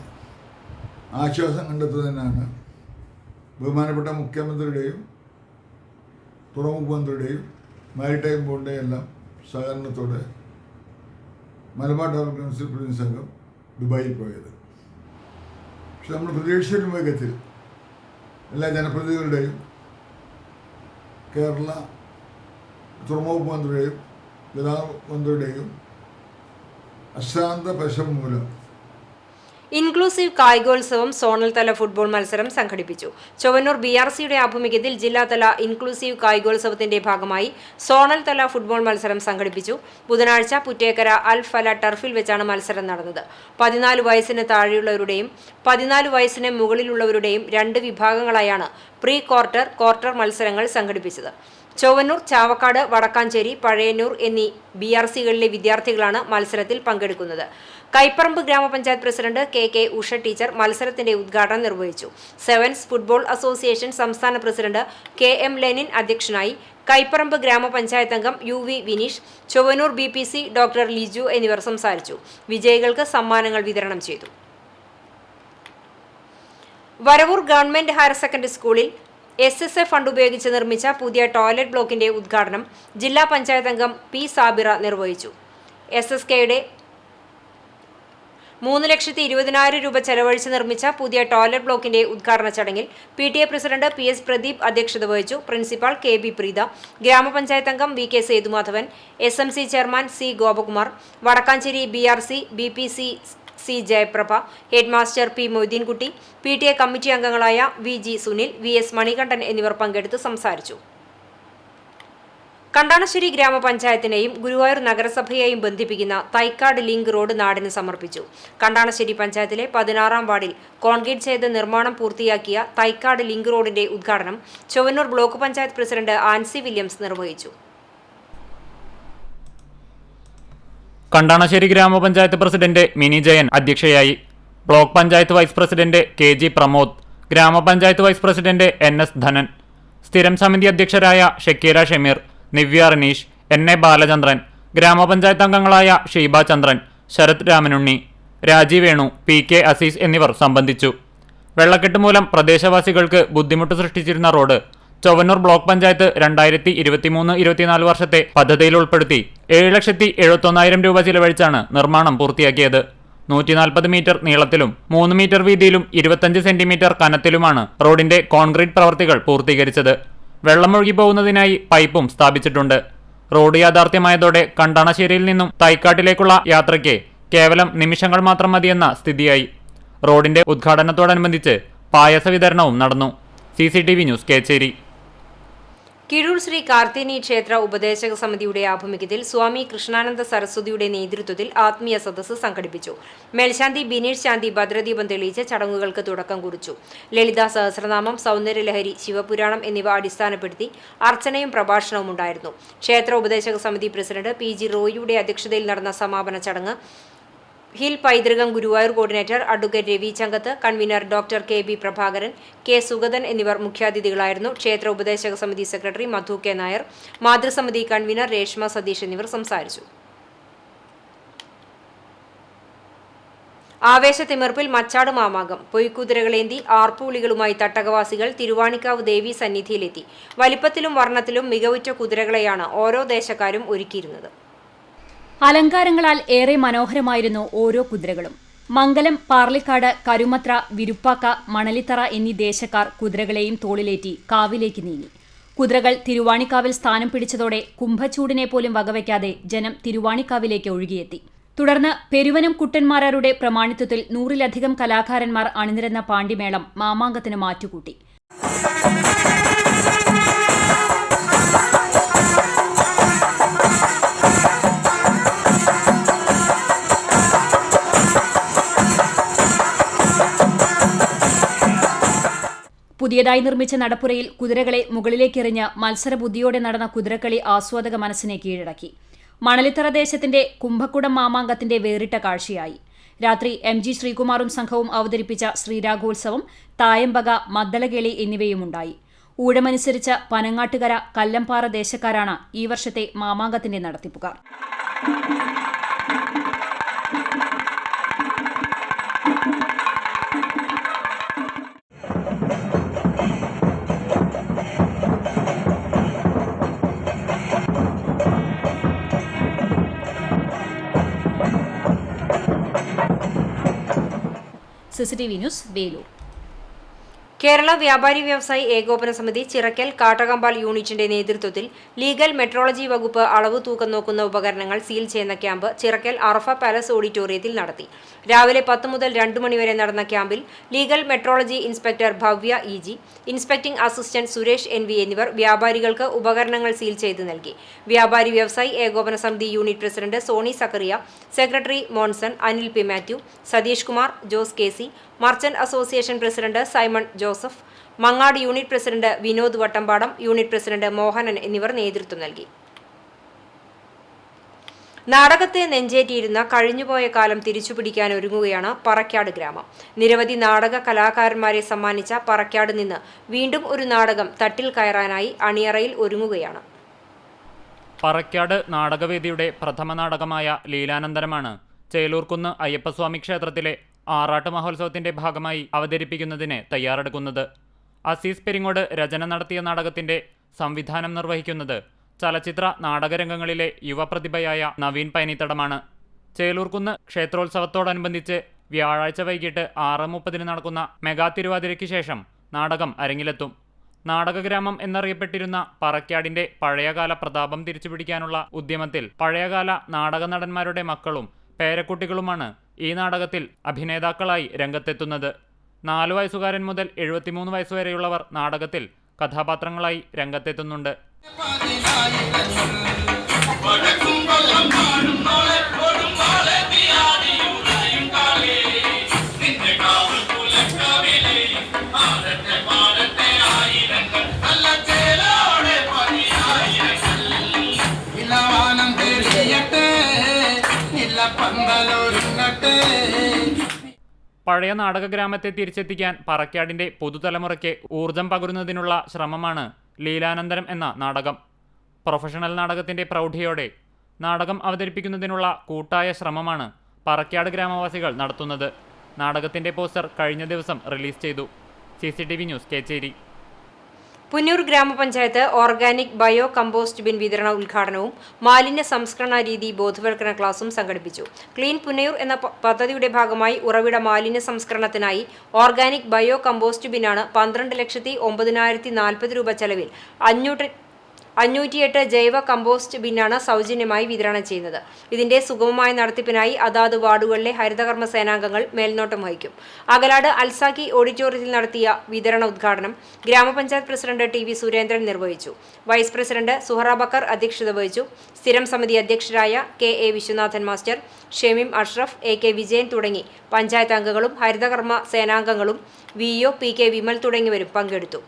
ആശ്വാസം കണ്ടെത്തുന്നതിനാണ് ബഹുമാനപ്പെട്ട മുഖ്യമന്ത്രിയുടെയും തുറമുഖ മന്ത്രിയുടെയും മാരിടൈം ബോർഡിൻ്റെയും എല്ലാം സഹകരണത്തോടെ മലബാർ ഡെവലപ്മെൻറ്റ് കൗൺസിൽ പ്രതിനിധി സംഘം ദുബായിൽ പോയത്. പക്ഷെ നമ്മൾ പ്രതീക്ഷിച്ചിട്ടും വേഗത്തിൽ എല്ലാ ജനപ്രതിനിധികളുടെയും കേരള തുറമുഖ മന്ത്രിയുടെയും ഗതാഗത മന്ത്രിയുടെയും അശാന്ത പരിശ്രമം മൂലം ഇൻക്ലൂസീവ് കായികോത്സവം സോണൽ തല ഫുട്ബോൾ മത്സരം സംഘടിപ്പിച്ചു. ചൊവ്വന്നൂർ BRCയുടെ ആഭിമുഖ്യത്തിൽ ജില്ലാതല ഇൻക്ലൂസീവ് കായികോത്സവത്തിന്റെ ഭാഗമായി സോണൽ തല ഫുട്ബോൾ മത്സരം സംഘടിപ്പിച്ചു. ബുധനാഴ്ച പുറ്റേക്കര അൽ ഫല ടർഫിൽ വെച്ചാണ് മത്സരം നടന്നത്. 14 വയസ്സിന് താഴെയുള്ളവരുടെയും 14 വയസ്സിന് മുകളിലുള്ളവരുടെയും 2 വിഭാഗങ്ങളായാണ് പ്രീ ക്വാർട്ടർ, ക്വാർട്ടർ മത്സരങ്ങൾ സംഘടിപ്പിച്ചത്. ചൊവ്വന്നൂർ, ചാവക്കാട്, വടക്കാഞ്ചേരി, പഴയന്നൂർ എന്നീ BRCകളിലെ വിദ്യാർത്ഥികളാണ് മത്സരത്തിൽ പങ്കെടുക്കുന്നത്. കൈപ്പറമ്പ് ഗ്രാമപഞ്ചായത്ത് പ്രസിഡന്റ് KK ഉഷ ടീച്ചർ മത്സരത്തിന്റെ ഉദ്ഘാടനം നിർവഹിച്ചു. സെവൻസ് ഫുട്ബോൾ അസോസിയേഷൻ സംസ്ഥാന പ്രസിഡന്റ് KM ലെനിൻ അധ്യക്ഷനായി. കൈപ്പറമ്പ് ഗ്രാമപഞ്ചായത്ത് അംഗം UV Vineesh, Chowwannur BPC doctor Liju എന്നിവർ സംസാരിച്ചു. വിജയികൾക്ക് സമ്മാനങ്ങൾ വിതരണം ചെയ്തു. വരവൂർ ഗവൺമെന്റ് ഹയർ സെക്കൻഡറി സ്കൂളിൽ SSA ഫണ്ട് ഉപയോഗിച്ച് നിർമ്മിച്ച പുതിയ ടോയ്ലറ്റ് ബ്ലോക്കിന്റെ ഉദ്ഘാടനം ജില്ലാ പഞ്ചായത്ത് അംഗം P സാബിറ നിർവഹിച്ചു. SSKയുടെ 3,20,000 രൂപ ചെലവഴിച്ച് നിർമ്മിച്ച പുതിയ ടോയ്ലറ്റ് ബ്ലോക്കിന്റെ ഉദ്ഘാടന ചടങ്ങിൽ PTA പ്രസിഡന്റ് PS പ്രദീപ് അധ്യക്ഷത വഹിച്ചു. പ്രിൻസിപ്പാൾ KB പ്രീത, ഗ്രാമപഞ്ചായത്ത് അംഗം VK Sethumadhavan, SMC chairman C Gopakumar, Vadakkanchery BRC BPC C Jayaprabha, headmaster P Moideenkutty, PTA committee അംഗങ്ങളായ VG സുനിൽ, VS മണികണ്ഠൻ എന്നിവർ പങ്കെടുത്ത് സംസാരിച്ചു. കണ്ടാണശ്ശേരി ഗ്രാമപഞ്ചായത്തിനെയും ഗുരുവായൂർ നഗരസഭയെയും ബന്ധിപ്പിക്കുന്ന തൈക്കാട് ലിങ്ക് റോഡ് നാടിന് സമർപ്പിച്ചു. കണ്ടാണശ്ശേരി പഞ്ചായത്തിലെ 16-ാം വാർഡിൽ കോൺക്രീറ്റ് ചെയ്ത് നിർമ്മാണം പൂർത്തിയാക്കിയ തൈക്കാട് ലിങ്ക് റോഡിന്റെ ഉദ്ഘാടനം ചൊവ്വന്നൂർ ബ്ലോക്ക് പഞ്ചായത്ത് പ്രസിഡന്റ് ആൻസി വില്യംസ് നിർവഹിച്ചു. കണ്ടാണശ്ശേരി ഗ്രാമപഞ്ചായത്ത് പ്രസിഡന്റ് മിനി ജയൻ അധ്യക്ഷയായി. Block panchayat vice president KG Pramod, ഗ്രാമപഞ്ചായത്ത് വൈസ് പ്രസിഡന്റ് NS ധനൻ, സ്ഥിരം സമിതി അധ്യക്ഷരായ ഷക്കീര ഷമീർ, നിവ്യ റനീഷ്, NA ബാലചന്ദ്രൻ, ഗ്രാമപഞ്ചായത്ത് അംഗങ്ങളായ ഷീബ ചന്ദ്രൻ, ശരത് രാമനുണ്ണി, രാജീവ് വേണു, PK അസീസ് എന്നിവർ സംബന്ധിച്ചു. വെള്ളക്കെട്ട് മൂലം പ്രദേശവാസികൾക്ക് ബുദ്ധിമുട്ട് സൃഷ്ടിച്ചിരുന്ന റോഡ് ചൊവ്വന്നൂർ ബ്ലോക്ക് പഞ്ചായത്ത് 2023-24 വർഷത്തെ പദ്ധതിയിൽ ഉൾപ്പെടുത്തി 7,71,000 രൂപ ചിലവഴിച്ചാണ് നിർമ്മാണം പൂർത്തിയാക്കിയത്. 140 മീറ്റർ നീളത്തിലും 3 മീറ്റർ വീതിയിലും 25 സെന്റിമീറ്റർ കനത്തിലുമാണ് റോഡിന്റെ കോൺക്രീറ്റ് പ്രവൃത്തികൾ പൂർത്തീകരിച്ചത്. വെള്ളമൊഴുകി പോകുന്നതിനായി പൈപ്പും സ്ഥാപിച്ചിട്ടുണ്ട്. റോഡ് യാഥാർത്ഥ്യമായതോടെ കണ്ടാണശ്ശേരിയിൽ നിന്നും തൈക്കാട്ടിലേക്കുള്ള യാത്രയ്ക്ക് കേവലം നിമിഷങ്ങൾ മാത്രം മതിയെന്ന സ്ഥിതിയായി. റോഡിന്റെ ഉദ്ഘാടനത്തോടനുബന്ധിച്ച് പായസ വിതരണവും നടന്നു. CCTV news Kechery. കിഴൂർ ശ്രീ കാർത്തിനി ക്ഷേത്ര ഉപദേശക സമിതിയുടെ ആഭിമുഖ്യത്തിൽ സ്വാമി കൃഷ്ണാനന്ദ സരസ്വതിയുടെ നേതൃത്വത്തിൽ ആത്മീയ സദസ്സ് സംഘടിപ്പിച്ചു. മേൽശാന്തി ബിനീഷ് ശാന്തി ഭദ്രദീപം തെളിയിച്ച് ചടങ്ങുകൾക്ക് തുടക്കം കുറിച്ചു. ലളിതാ സഹസ്രനാമം, സൗന്ദര്യലഹരി, ശിവപുരാണം എന്നിവ അടിസ്ഥാനപ്പെടുത്തി അർച്ചനയും പ്രഭാഷണവും ഉണ്ടായിരുന്നു. ക്ഷേത്ര ഉപദേശക സമിതി പ്രസിഡന്റ് PG റോയിയുടെ അധ്യക്ഷതയിൽ നടന്ന സമാപന ചടങ്ങ് ഹിൽ പൈതൃകം Guruvayur coordinator advocate Ravi Changath, convener doctor KB Prabhakaran, K Sugathan എന്നിവർ മുഖ്യാതിഥികളായിരുന്നു. ക്ഷേത്ര ഉപദേശക സമിതി സെക്രട്ടറി മധു K നായർ, മാതൃസമിതി കൺവീനർ രേഷ്മ സതീഷ് എന്നിവർ സംസാരിച്ചു. ആവേശത്തിമിർപ്പിൽ മച്ചാട് മാമാങ്കം. പൊയ്ക്കുതിരകളേന്തി ആർപ്പുവിളികളുമായി തട്ടകവാസികൾ തിരുവാണിക്കാവ് ദേവി സന്നിധിയിലെത്തി. വലിപ്പത്തിലും വർണ്ണത്തിലും മികവുറ്റ കുതിരകളെയാണ് ഓരോ ദേശക്കാരും ഒരുക്കിയിരുന്നത്. അലങ്കാരങ്ങളാൽ ഏറെ മനോഹരമായിരുന്നു ഓരോ കുതിരകളും. മംഗലം, പാർലിക്കാട്, കരുമത്ര, വിരുപ്പാക്ക, മണലിത്തറ എന്നീ ദേശക്കാർ കുതിരകളെയും തോളിലേറ്റി കാവിലേക്ക് നീങ്ങി. കുതിരകൾ തിരുവാണിക്കാവിൽ സ്ഥാനം പിടിച്ചതോടെ കുംഭച്ചൂടിനെ പോലും വകവയ്ക്കാതെ ജനം തിരുവാണിക്കാവിലേക്ക് ഒഴുകിയെത്തി. തുടർന്ന് പെരുവനം കുട്ടന്മാരാരുടെ പ്രമാണിത്വത്തിൽ 100-ലധികം കലാകാരന്മാർ അണിനിരന്ന പാണ്ടിമേളം മാമാങ്കത്തിന് മാറ്റുകൂട്ടി. പുതിയതായി നിർമ്മിച്ച നടപ്പുരയിൽ കുതിരകളെ മുകളിലേക്കെറിഞ്ഞ് മത്സരബുദ്ധിയോടെ നടന്ന കുതിരക്കളി ആസ്വാദക മനസ്സിനെ കീഴടക്കി. മണലിത്തറ ദേശത്തിന്റെ കുംഭക്കുടം മാമാങ്കത്തിന്റെ വേറിട്ട കാഴ്ചയായി. രാത്രി MG ശ്രീകുമാറും സംഘവും അവതരിപ്പിച്ച ശ്രീരാഘോത്സവം, തായമ്പക, മദ്ദളകേളി എന്നിവയുമുണ്ടായി. ഊഴമനുസരിച്ച് പനങ്ങാട്ടുകര, കല്ലംപാറ ദേശക്കാരാണ് ഈ വർഷത്തെ മാമാങ്കത്തിന്റെ നടത്തിപ്പുകാർ. CCTV news Veloor. കേരള വ്യാപാരി വ്യവസായി ഏകോപന സമിതി ചിറക്കൽ കാട്ടകമ്പാൽ യൂണിറ്റിന്റെ നേതൃത്വത്തിൽ ലീഗൽ മെട്രോളജി വകുപ്പ് അളവ് തൂക്കം നോക്കുന്ന ഉപകരണങ്ങൾ സീൽ ചെയ്യുന്ന ക്യാമ്പ് ചിറക്കൽ അറഫ പാലസ് ഓഡിറ്റോറിയത്തിൽ നടത്തി. രാവിലെ 10 മുതൽ 2 മണിവരെ നടന്ന ക്യാമ്പിൽ legal metrology inspector Bhavya EG, inspecting assistant Suresh NV എന്നിവർ വ്യാപാരികൾക്ക് ഉപകരണങ്ങൾ സീൽ ചെയ്ത് നൽകി. വ്യാപാരി വ്യവസായി ഏകോപന സമിതി unit president Sony Zachariah, secretary Monson, Anil P. Mathew, Satheesh Kumar, Jose KC, merchant association president Simon Joseph, Mangad unit president Vinod Vattampadam, unit president Mohanan എന്നിവർ നേതൃത്വം നൽകി. നാടകത്തെ നെഞ്ചേറ്റിയിരുന്ന കഴിഞ്ഞുപോയ കാലം തിരിച്ചുപിടിക്കാൻ ഒരുങ്ങുകയാണ് പറക്കാട് ഗ്രാമം. നിരവധി നാടക കലാകാരന്മാരെ സമ്മാനിച്ച പറക്കാട് നിന്ന് വീണ്ടും ഒരു നാടകം തട്ടിൽ കയറാനായി അണിയറയിൽ ഒരുങ്ങുകയാണ്. പറക്കാട് നാടകവേദിയുടെ പ്രഥമ നാടകമായ ലീലാനന്ദനമാണ് ചേലൂർക്കുന്ന് അയ്യപ്പസ്വാമി ക്ഷേത്രത്തിലെ ആറാട്ട് മഹോത്സവത്തിന്റെ ഭാഗമായി അവതരിപ്പിക്കുന്നതിന് തയ്യാറെടുക്കുന്നത്. അസീസ് പെരിങ്ങോട് രചന നടത്തിയ നാടകത്തിന്റെ സംവിധാനം നിർവഹിക്കുന്നത് ചലച്ചിത്ര നാടകരംഗങ്ങളിലെ യുവപ്രതിഭയായ നവീൻ പൈനിത്തടമാണ്. ചേലൂർക്കുന്ന് ക്ഷേത്രോത്സവത്തോടനുബന്ധിച്ച് വ്യാഴാഴ്ച വൈകിട്ട് 6:30 നടക്കുന്ന മെഗാ തിരുവാതിരയ്ക്ക് ശേഷം നാടകം അരങ്ങിലെത്തും. നാടകഗ്രാമം എന്നറിയപ്പെട്ടിരുന്ന പറക്കാടിന്റെ പഴയകാല പ്രതാപം തിരിച്ചുപിടിക്കാനുള്ള ഉദ്യമത്തിൽ പഴയകാല നാടക നടന്മാരുടെ മക്കളും പേരക്കുട്ടികളുമാണ് ഈ നാടകത്തിൽ അഭിനേതാക്കളായി രംഗത്തെത്തുന്നത്. 4 വയസ്സുകാരൻ മുതൽ 73 വയസ്സുവരെയുള്ളവർ നാടകത്തിൽ കഥാപാത്രങ്ങളായി രംഗത്തെത്തുന്നുണ്ട്. പഴയ നാടകഗ്രാമത്തെ തിരിച്ചെത്തിക്കാൻ പറക്കാടിന്റെ പുതുതലമുറയ്ക്ക് ഊർജം പകരുന്നതിനുള്ള ശ്രമമാണ് ലീലാനന്ദനം എന്ന നാടകം. പ്രൊഫഷണൽ നാടകത്തിന്റെ പ്രൗഢിയോടെ നാടകം അവതരിപ്പിക്കുന്നതിനുള്ള കൂട്ടായ ശ്രമമാണ് പറക്കാട് ഗ്രാമവാസികൾ നടത്തുന്നത്. നാടകത്തിന്റെ പോസ്റ്റർ കഴിഞ്ഞ ദിവസം റിലീസ് ചെയ്തു. CCTV news Kecheri. പുന്നൂർ ഗ്രാമപഞ്ചായത്ത് ഓർഗാനിക് ബയോ കമ്പോസ്റ്റ് ബിൻ വിതരണ ഉദ്ഘാടനവും മാലിന്യ സംസ്കരണ രീതി ബോധവൽക്കരണ ക്ലാസും സംഘടിപ്പിച്ചു. ക്ലീൻ പുന്നയൂർ എന്ന പദ്ധതിയുടെ ഭാഗമായി ഉറവിട മാലിന്യ സംസ്കരണത്തിനായി ഓർഗാനിക് ബയോ കമ്പോസ്റ്റ് ബിനാണ് 12,09,040 രൂപ ചെലവിൽ 508 ജൈവ കമ്പോസ്റ്റ് ബിന്നാണ് സൗജന്യമായി വിതരണം ചെയ്യുന്നത്. ഇതിന്റെ സുഗമമായ നടത്തിപ്പിനായി അതാത് വാർഡുകളിലെ ഹരിതകർമ്മ സേനാംഗങ്ങൾ മേൽനോട്ടം വഹിക്കും. അകലാട് അൽസാക്കി ഓഡിറ്റോറിയത്തിൽ നടത്തിയ വിതരണ ഉദ്ഘാടനം ഗ്രാമപഞ്ചായത്ത് പ്രസിഡന്റ് TV സുരേന്ദ്രൻ നിർവഹിച്ചു. വൈസ് പ്രസിഡന്റ് സുഹറ ബക്കർ അധ്യക്ഷത വഹിച്ചു. സ്ഥിരം സമിതി അധ്യക്ഷരായ KA Viswanathan master, Shameem Ashraf, AK Vijayan തുടങ്ങി പഞ്ചായത്ത് അംഗങ്ങളും ഹരിതകർമ്മ സേനാംഗങ്ങളും VO PK വിമൽ തുടങ്ങിയവരും പങ്കെടുത്തു.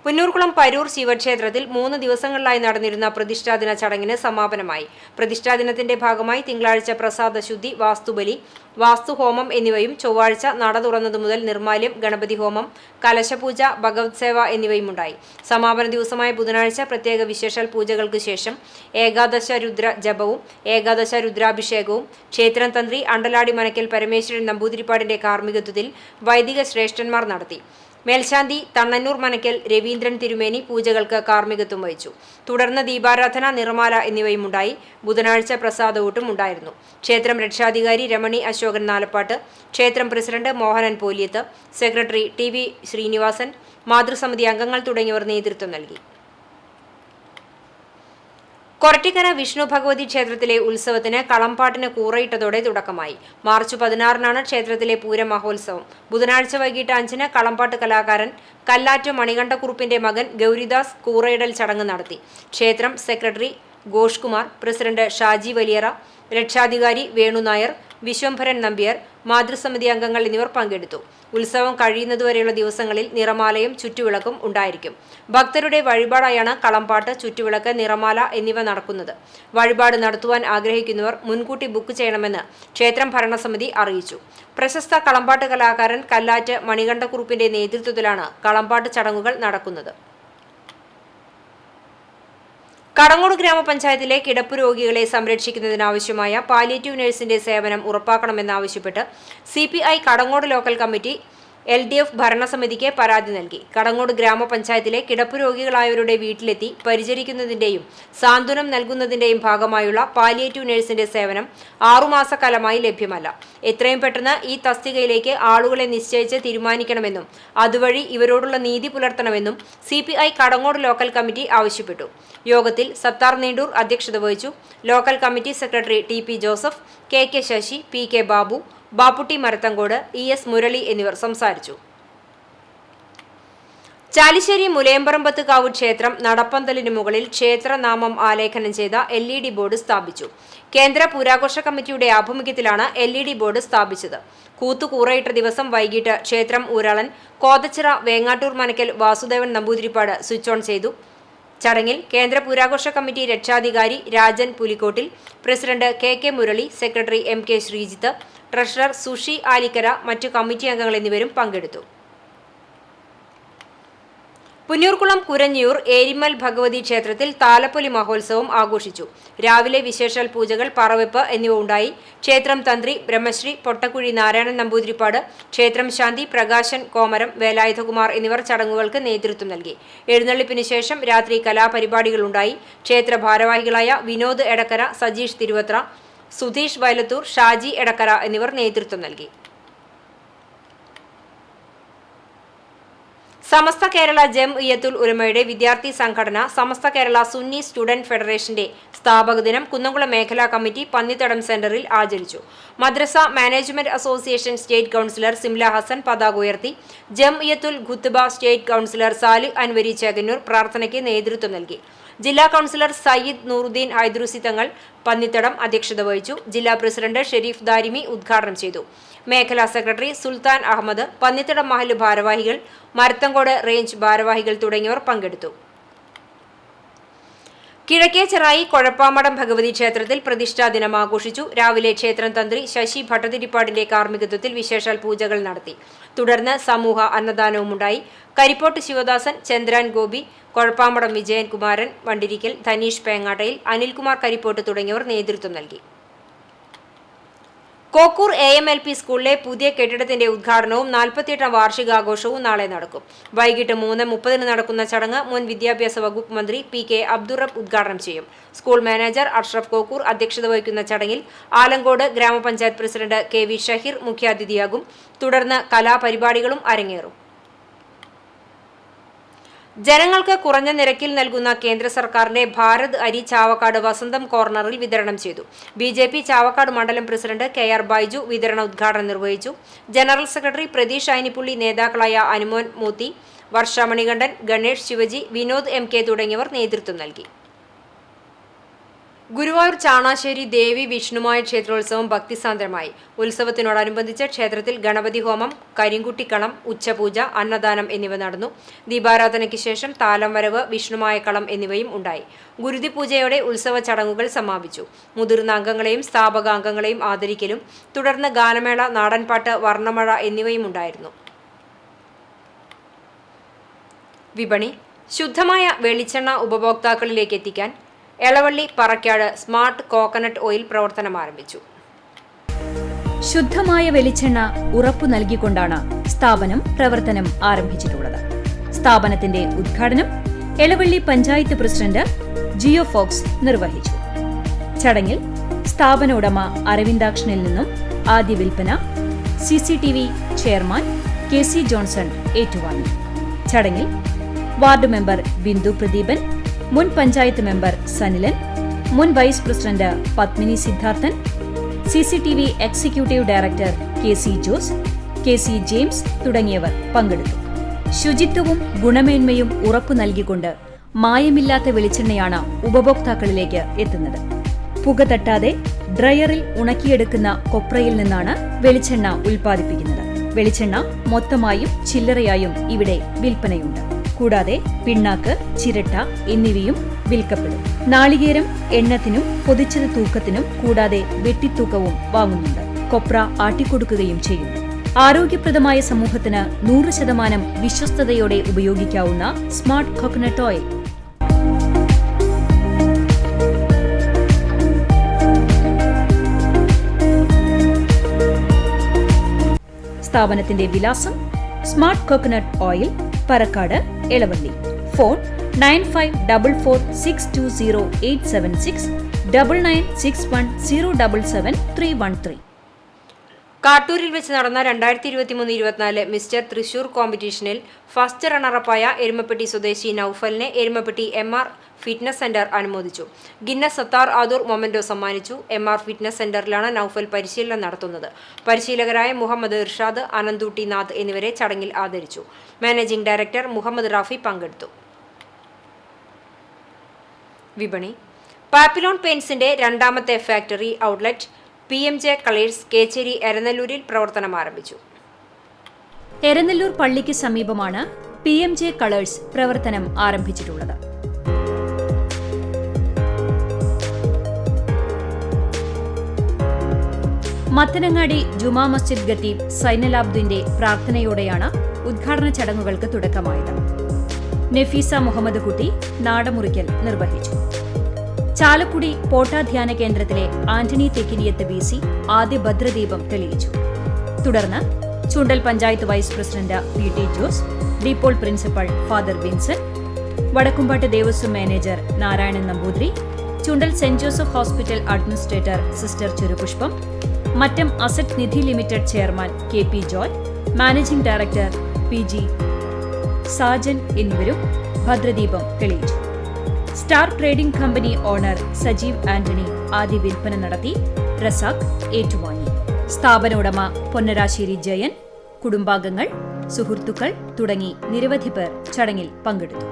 പുന്നൂർകുളം പരൂർ ശിവക്ഷേത്രത്തിൽ 3 ദിവസങ്ങളിലായി നടന്നിരുന്ന പ്രതിഷ്ഠാദിന ചടങ്ങിന് സമാപനമായി. പ്രതിഷ്ഠാദിനത്തിന്റെ ഭാഗമായി തിങ്കളാഴ്ച പ്രസാദ ശുദ്ധി, വാസ്തുബലി, വാസ്തുഹോമം എന്നിവയും ചൊവ്വാഴ്ച നട തുറന്നതു മുതൽ നിർമ്മാല്യം, ഗണപതി ഹോമം, കലശപൂജ, ഭഗവത് സേവ എന്നിവയുമുണ്ടായി. സമാപന ദിവസമായ ബുധനാഴ്ച പ്രത്യേക വിശേഷാൽ പൂജകൾക്ക് ശേഷം ഏകാദശ രുദ്ര ജപവും ഏകാദശ രുദ്രാഭിഷേകവും ക്ഷേത്രം തന്ത്രി അണ്ടലാടി മനക്കൽ പരമേശ്വരൻ നമ്പൂതിരിപ്പാടിന്റെ കാർമ്മികത്വത്തിൽ വൈദിക ശ്രേഷ്ഠന്മാർ നടത്തി. മേൽശാന്തി തണ്ണന്നൂർ മനക്കൽ രവീന്ദ്രൻ തിരുമേനി പൂജകൾക്ക് കാർമ്മികത്വം വഹിച്ചു. തുടർന്ന് ദീപാരാധന, നിറമാല എന്നിവയുമുണ്ടായി. ബുധനാഴ്ച പ്രസാദഊട്ടും ഉണ്ടായിരുന്നു. ക്ഷേത്രം രക്ഷാധികാരി രമണി അശോകൻ നാലപ്പാട്ട്, ക്ഷേത്രം president Mohanan Poliyath, secretary TV Srinivasan, മാതൃസമിതി അംഗങ്ങൾ തുടങ്ങിയവർ നേതൃത്വം നൽകി. കൊരട്ടിക്കര വിഷ്ണു ഭഗവതി ക്ഷേത്രത്തിലെ ഉത്സവത്തിന് കളംപാട്ടിന് കൂറയിട്ടതോടെ തുടക്കമായി. മാർച്ച് 16-നാണ് ക്ഷേത്രത്തിലെ പൂരം മഹോത്സവം. ബുധനാഴ്ച വൈകിട്ട് 5-ന് കളംപാട്ട് കലാകാരൻ കല്ലാറ്റ് മണികണ്ഠക്കുറുപ്പിന്റെ മകൻ ഗൗരിദാസ് കൂറയിടൽ ചടങ്ങ് നടത്തി. ക്ഷേത്രം സെക്രട്ടറി ഘോഷ് കുമാർ, പ്രസിഡന്റ് ഷാജി വലിയറ, രക്ഷാധികാരി വേണു നായർ, വിശ്വംഭരൻ നമ്പ്യാർ, മാതൃസമിതി അംഗങ്ങൾ എന്നിവർ പങ്കെടുത്തു. ഉത്സവം കഴിയുന്നതുവരെയുള്ള ദിവസങ്ങളിൽ നിറമാലയും ചുറ്റുവിളക്കും ഉണ്ടായിരിക്കും. ഭക്തരുടെ വഴിപാടായാണ് കളംപാട്ട്, ചുറ്റുവിളക്ക്, നിറമാല എന്നിവ നടക്കുന്നത്. വഴിപാട് നടത്തുവാൻ ആഗ്രഹിക്കുന്നവർ മുൻകൂട്ടി ബുക്ക് ചെയ്യണമെന്ന് ക്ഷേത്രം ഭരണസമിതി അറിയിച്ചു. പ്രശസ്ത കളംപാട്ട് കലാകാരൻ കല്ലാറ്റ് മണികണ്ഠക്കുറുപ്പിന്റെ നേതൃത്വത്തിലാണ് കളംപാട്ട് ചടങ്ങുകൾ നടക്കുന്നത്. കടങ്ങോട് ഗ്രാമപഞ്ചായത്തിലെ കിടപ്പ് രോഗികളെ സംരക്ഷിക്കുന്നതിനാവശ്യമായ പാലിയേറ്റീവ് നഴ്സിന്റെ സേവനം ഉറപ്പാക്കണമെന്നാവശ്യപ്പെട്ട് CPI Kadangode local committee LDF ഭരണസമിതിക്ക് പരാതി നൽകി. കടങ്ങോട് ഗ്രാമപഞ്ചായത്തിലെ കിടപ്പ് രോഗികളായവരുടെ വീട്ടിലെത്തി പരിചരിക്കുന്നതിന്റെയും സാന്ത്വനം നൽകുന്നതിന്റെയും ഭാഗമായുള്ള പാലിയേറ്റീവ് നഴ്സിന്റെ സേവനം 6 മാസക്കാലമായി ലഭ്യമല്ല. എത്രയും പെട്ടെന്ന് ഈ തസ്തികയിലേക്ക് ആളുകളെ നിശ്ചയിച്ച് തീരുമാനിക്കണമെന്നും അതുവഴി ഇവരോടുള്ള നീതി പുലർത്തണമെന്നും CPI കടങ്ങോട് ലോക്കൽ കമ്മിറ്റി ആവശ്യപ്പെട്ടു. യോഗത്തിൽ സത്താർ നീണ്ടൂർ അധ്യക്ഷത വഹിച്ചു. Local committee secretary TP Joseph, KK Sasi, PK Babu, Bapputty Marathamcode, ES Murali എന്നിവർ സംസാരിച്ചു. ചാലിശ്ശേരി മുലയമ്പറമ്പത്തുകാവ് ക്ഷേത്രം നടപ്പന്തലിനു മുകളിൽ ക്ഷേത്രനാമം ആലേഖനം ചെയ്ത LED ബോർഡ് സ്ഥാപിച്ചു. കേന്ദ്ര പുരാഘോഷ കമ്മിറ്റിയുടെ ആഭിമുഖ്യത്തിലാണ് LED ബോർഡ് സ്ഥാപിച്ചത്. കൂത്തുകൂറയിട്ട ദിവസം വൈകിട്ട് ക്ഷേത്രം ഊരാളൻ കോതച്ചിറ വേങ്ങാട്ടൂർ മനക്കൽ വാസുദേവൻ നമ്പൂതിരിപ്പാട് സ്വിച്ച് ഓൺ ചെയ്തു. ചടങ്ങിൽ കേന്ദ്ര പുരാഘോഷ കമ്മിറ്റി രക്ഷാധികാരി Rajan Pulikkottil, president KK Murali, secretary MK Sreejith, treasurer Sushi Alikkara, മറ്റു കമ്മിറ്റി അംഗങ്ങൾ എന്നിവരും പങ്കെടുത്തു. പുന്നൂർകുളം കുരഞ്ഞിയൂർ ഏരിമൽ ഭഗവതി ക്ഷേത്രത്തിൽ താലപ്പൊലി മഹോത്സവം ആഘോഷിച്ചു. രാവിലെ വിശേഷാൽ പൂജകൾ, പറവെപ്പ് എന്നിവ ഉണ്ടായി. ക്ഷേത്രം തന്ത്രി ബ്രഹ്മശ്രീ പൊട്ടക്കുഴി നാരായണൻ നമ്പൂതിരിപ്പാട്, ക്ഷേത്രം ശാന്തി പ്രകാശൻ കോമരം, വേലായുധകുമാർ എന്നിവർ ചടങ്ങുകൾക്ക് നേതൃത്വം നൽകി. എഴുന്നള്ളിപ്പിന് ശേഷം രാത്രി കലാപരിപാടികളുണ്ടായി. ക്ഷേത്ര ഭാരവാഹികളായ വിനോദ് എടക്കര, സജീഷ് തിരുവത്ര, സുധീഷ് വയലത്തൂർ, ഷാജി എടക്കര എന്നിവർ നേതൃത്വം നൽകി. സമസ്ത കേരള ജംഇയ്യത്തുൽ ഉലമയുടെ വിദ്യാർത്ഥി സംഘടന സമസ്ത കേരള സുന്നി സ്റ്റുഡന്റ് ഫെഡറേഷന്റെ സ്ഥാപക ദിനം കുന്നംകുളം മേഖലാ കമ്മിറ്റി പന്നിത്തടം സെന്ററിൽ ആചരിച്ചു. മദ്രസ management association state councillor Simla Hasan പതാക ഉയർത്തി. ജംഇയ്യത്തുൽ ഖുത്ബ സ്റ്റേറ്റ് കൌൺസിലർ സാലിഹ് അൻവരി ചേകന്നൂർ പ്രാർത്ഥനയ്ക്ക് നേതൃത്വം നൽകി. ജില്ലാ കൌൺസിലർ സയ്യിദ് നൂറുദ്ദീൻ ഹൈദ്രൂസി തങ്ങൾ പന്നിത്തടം അധ്യക്ഷത വഹിച്ചു. ജില്ലാ പ്രസിഡന്റ് ഷെരീഫ് ദാരിമി ഉദ്ഘാടനം ചെയ്തു. മേഖലാ സെക്രട്ടറി സുൽത്താൻ അഹമ്മദ്, പന്നിത്തടം മഹല്ല് ഭാരവാഹികൾ, മരത്തങ്കോട് റേഞ്ച് ഭാരവാഹികൾ തുടങ്ങിയവർ പങ്കെടുത്തു. കിഴക്കേച്ചിറായി കൊഴപ്പാമഠം ഭഗവതി ക്ഷേത്രത്തിൽ പ്രതിഷ്ഠാ ദിനം ആഘോഷിച്ചു. രാവിലെ ക്ഷേത്രം തന്ത്രി ശശി ഭട്ടതിരിപ്പാടിന്റെ കാർമ്മികത്വത്തിൽ വിശേഷാൽ പൂജകൾ നടത്തി. തുടർന്ന് സമൂഹ അന്നദാനവുമുണ്ടായി. കരിപ്പോട്ട് ശിവദാസൻ, ചന്ദ്രാൻ ഗോപി, കൊഴപ്പാമഠം വിജയൻ കുമാരൻ വണ്ടിരിക്കൽ, ധനീഷ് പേങ്ങാട്ടയിൽ, അനിൽകുമാർ കരിപ്പോട്ട് തുടങ്ങിയവർ നേതൃത്വം നൽകി. കോക്കൂർ AMLP സ്കൂളിലെ പുതിയ കെട്ടിടത്തിന്റെ ഉദ്ഘാടനവും 48ാം വാർഷികാഘോഷവും നാളെ നടക്കും. വൈകിട്ട് 3:30 നടക്കുന്ന ചടങ്ങ് മുൻ വിദ്യാഭ്യാസ വകുപ്പ് മന്ത്രി PK അബ്ദുറബ് ഉദ്ഘാടനം ചെയ്യും. സ്കൂൾ മാനേജർ അഷ്റഫ് കോക്കൂർ അധ്യക്ഷത വഹിക്കുന്ന ചടങ്ങിൽ ആലങ്കോട് ഗ്രാമപഞ്ചായത്ത് പ്രസിഡന്റ് KV ഷഹീർ മുഖ്യാതിഥിയാകും. തുടർന്ന് കലാപരിപാടികളും അരങ്ങേറും. ജനങ്ങൾക്ക് കുറഞ്ഞ നിരക്കിൽ നൽകുന്ന കേന്ദ്ര സർക്കാരിന്റെ ഭാരത് അരി ചാവക്കാട് വസന്തം കോർണറിൽ വിതരണം ചെയ്തു. BJP ചാവക്കാട് മണ്ഡലം പ്രസിഡന്റ് KR ബൈജു വിതരണ ഉദ്ഘാടനം നിർവഹിച്ചു. ജനറൽ സെക്രട്ടറി പ്രതീഷ് അയനിപ്പുള്ളി, നേതാക്കളായ അനുമോൻ മൂത്തി, വർഷ മണികണ്ഠൻ, ഗണേഷ് ശിവജി, വിനോദ് MK തുടങ്ങിയവർ നേതൃത്വം നൽകി. ഗുരുവായൂർ ചാണാശ്ശേരി ദേവി വിഷ്ണുമായ ക്ഷേത്രോത്സവം ഭക്തിസാന്ദ്രമായി. ഉത്സവത്തിനോടനുബന്ധിച്ച് ക്ഷേത്രത്തിൽ ഗണപതി ഹോമം, കരിങ്കുട്ടിക്കളം, ഉച്ചപൂജ, അന്നദാനം എന്നിവ നടന്നു. ദീപാരാധനയ്ക്ക് ശേഷം താലം വരവ്, വിഷ്ണുമായ കളം എന്നിവയും ഉണ്ടായി. ഗുരുതി പൂജയോടെ ഉത്സവ ചടങ്ങുകൾ സമാപിച്ചു. മുതിർന്ന അംഗങ്ങളെയും സ്ഥാപകാംഗങ്ങളെയും ആദരിക്കലും തുടർന്ന് ഗാനമേള, നാടൻപാട്ട്, വർണ്ണമഴ എന്നിവയും ഉണ്ടായിരുന്നു. വിപണി. ശുദ്ധമായ വെളിച്ചെണ്ണ ഉപഭോക്താക്കളിലേക്ക് എത്തിക്കാൻ Elavally Parakkad smart coconut oil പ്രവർത്തനം ആരംഭിച്ചു. ശുദ്ധമായ വെളിച്ചെണ്ണ ഉറപ്പു നൽകിക്കൊണ്ടാണ് സ്ഥാപനം പ്രവർത്തനം ആരംഭിച്ചിട്ടുള്ളത്. സ്ഥാപനത്തിന്റെ ഉദ്ഘാടനം എളവള്ളി പഞ്ചായത്ത് പ്രസിഡന്റ് ജിയോ ഫോക്സ് നിർവഹിച്ചു. ചടങ്ങിൽ സ്ഥാപന ഉടമ അരവിന്ദാക്ഷനിൽ നിന്നും ആദ്യ വിൽപ്പന CCTV ചെയർമാൻ KC ജോൺസൺ ഏറ്റുവാങ്ങി. ചടങ്ങിൽ വാർഡ് മെമ്പർ ബിന്ദു പ്രദീപൻ, മുൻ പഞ്ചായത്ത് മെമ്പർ സനിലൻ, മുൻ vice president Padmini Siddharthan, CCTV executive director KC Jose, KC James തുടങ്ങിയവർ പങ്കെടുത്തു. ശുചിത്വവും ഗുണമേന്മയും ഉറപ്പു നൽകിക്കൊണ്ട് മായമില്ലാത്ത വെളിച്ചെണ്ണയാണ് ഉപഭോക്താക്കളിലേക്ക് എത്തുന്നത്. പുക തട്ടാതെ ഡ്രയറിൽ ഉണക്കിയെടുക്കുന്ന കൊപ്രയിൽ നിന്നാണ് വെളിച്ചെണ്ണ ഉൽപ്പാദിപ്പിക്കുന്നത്. വെളിച്ചെണ്ണ മൊത്തമായും ചില്ലറയായും ഇവിടെ വിൽപ്പനയുണ്ട്. കൂടാതെ പിണ്ണാക്ക്, ചിരട്ട എന്നിവയും വിൽക്കപ്പെടും. നാളികേരം എണ്ണത്തിനും പൊതിച്ചത് തൂക്കത്തിനും കൂടാതെ വെട്ടിത്തൂക്കവും വാങ്ങുന്നുണ്ട്. കൊപ്ര ആട്ടിക്കൊടുക്കുകയും ചെയ്യുന്നു. ആരോഗ്യപ്രദമായ സമൂഹത്തിന് 100% വിശ്വസ്തയോടെ ഉപയോഗിക്കാവുന്ന സ്മാർട്ട് കോക്കനട്ട് ഓയിൽ. സ്ഥാപനത്തിന്റെ വിലാസം smart coconut oil, Parakkad, Elavally. Phone 9544620876 9961077313. കാട്ടൂരിൽ വെച്ച് നടന്ന 2023-24 മിസ്റ്റർ തൃശൂർ കോമ്പറ്റീഷനിൽ ഫസ്റ്റ് റണ്ണറപ്പായ എരുമപ്പെട്ടി സ്വദേശി നൌഫലിനെ എരുമപ്പെട്ടി MR ഫിറ്റ്നസ് സെന്റർ അനുമോദിച്ചു. ഗിന്നസ് സത്താർ ആദൂർ മൊമെന്റോ സമ്മാനിച്ചു. MR ഫിറ്റ്നസ് സെന്ററിലാണ് നൌഫൽ പരിശീലനം നടത്തുന്നത്. പരിശീലകരായ മുഹമ്മദ് ഇർഷാദ്, അനന്തൂട്ടി നാഥ് എന്നിവരെ ചടങ്ങിൽ ആദരിച്ചു. മാനേജിംഗ് ഡയറക്ടർ മുഹമ്മദ് റാഫി പങ്കെടുത്തു. വിപണി. പാപ്പിലോൺ പെയിന്റ്സിന്റെ രണ്ടാമത്തെ factory outlet PMJ colours Kechery എരനല്ലൂരിൽ പ്രവർത്തനം ആരംഭിച്ചു. എരനല്ലൂർ പള്ളിക്ക് സമീപമാണ് PMJ കളേഴ്സ് പ്രവർത്തനം ആരംഭിച്ചിട്ടുള്ളത്. മത്തനങ്ങാടി ജുമാ മസ്ജിദ് ഖത്തീബ് സൈനലാബ്ദിന്റെ പ്രാർത്ഥനയോടെയാണ് ഉദ്ഘാടന ചടങ്ങുകൾക്ക് തുടക്കമായത്. നഫീസ മുഹമ്മദ് കുട്ടി നാടമുറിക്കൽ നിർവഹിച്ചു. ചാലക്കുടി പോട്ട ധ്യാന കേന്ദ്രത്തിലെ ആന്റണി തെക്കിനിയത്ത് BC ആദ്യ ഭദ്രദീപം തെളിയിച്ചു. തുടർന്ന് Chundal panchayat vice president PT Jose, DePaul principal father Vinson, Vadakkumpatt Devaswom manager Narayanan Namboothiri, Chundal saint Joseph hospital administrator sister Cherupushpam, Mattom asset Nidhi limited chairman KP Joy, managing director PG Sajan എന്നിവരും ഭദ്രദീപം തെളിയിച്ചു. Star trading company owner Sajeev Antony ആദ്യ വിൽപ്പന നടത്തി. റസാഖ് ഏറ്റുവാങ്ങി. സ്ഥാപന ഉടമ പൊന്നരാശ്ശേരി ജയൻ, കുടുംബാംഗങ്ങൾ, സുഹൃത്തുക്കൾ തുടങ്ങി നിരവധി പേർ ചടങ്ങിൽ പങ്കെടുത്തു.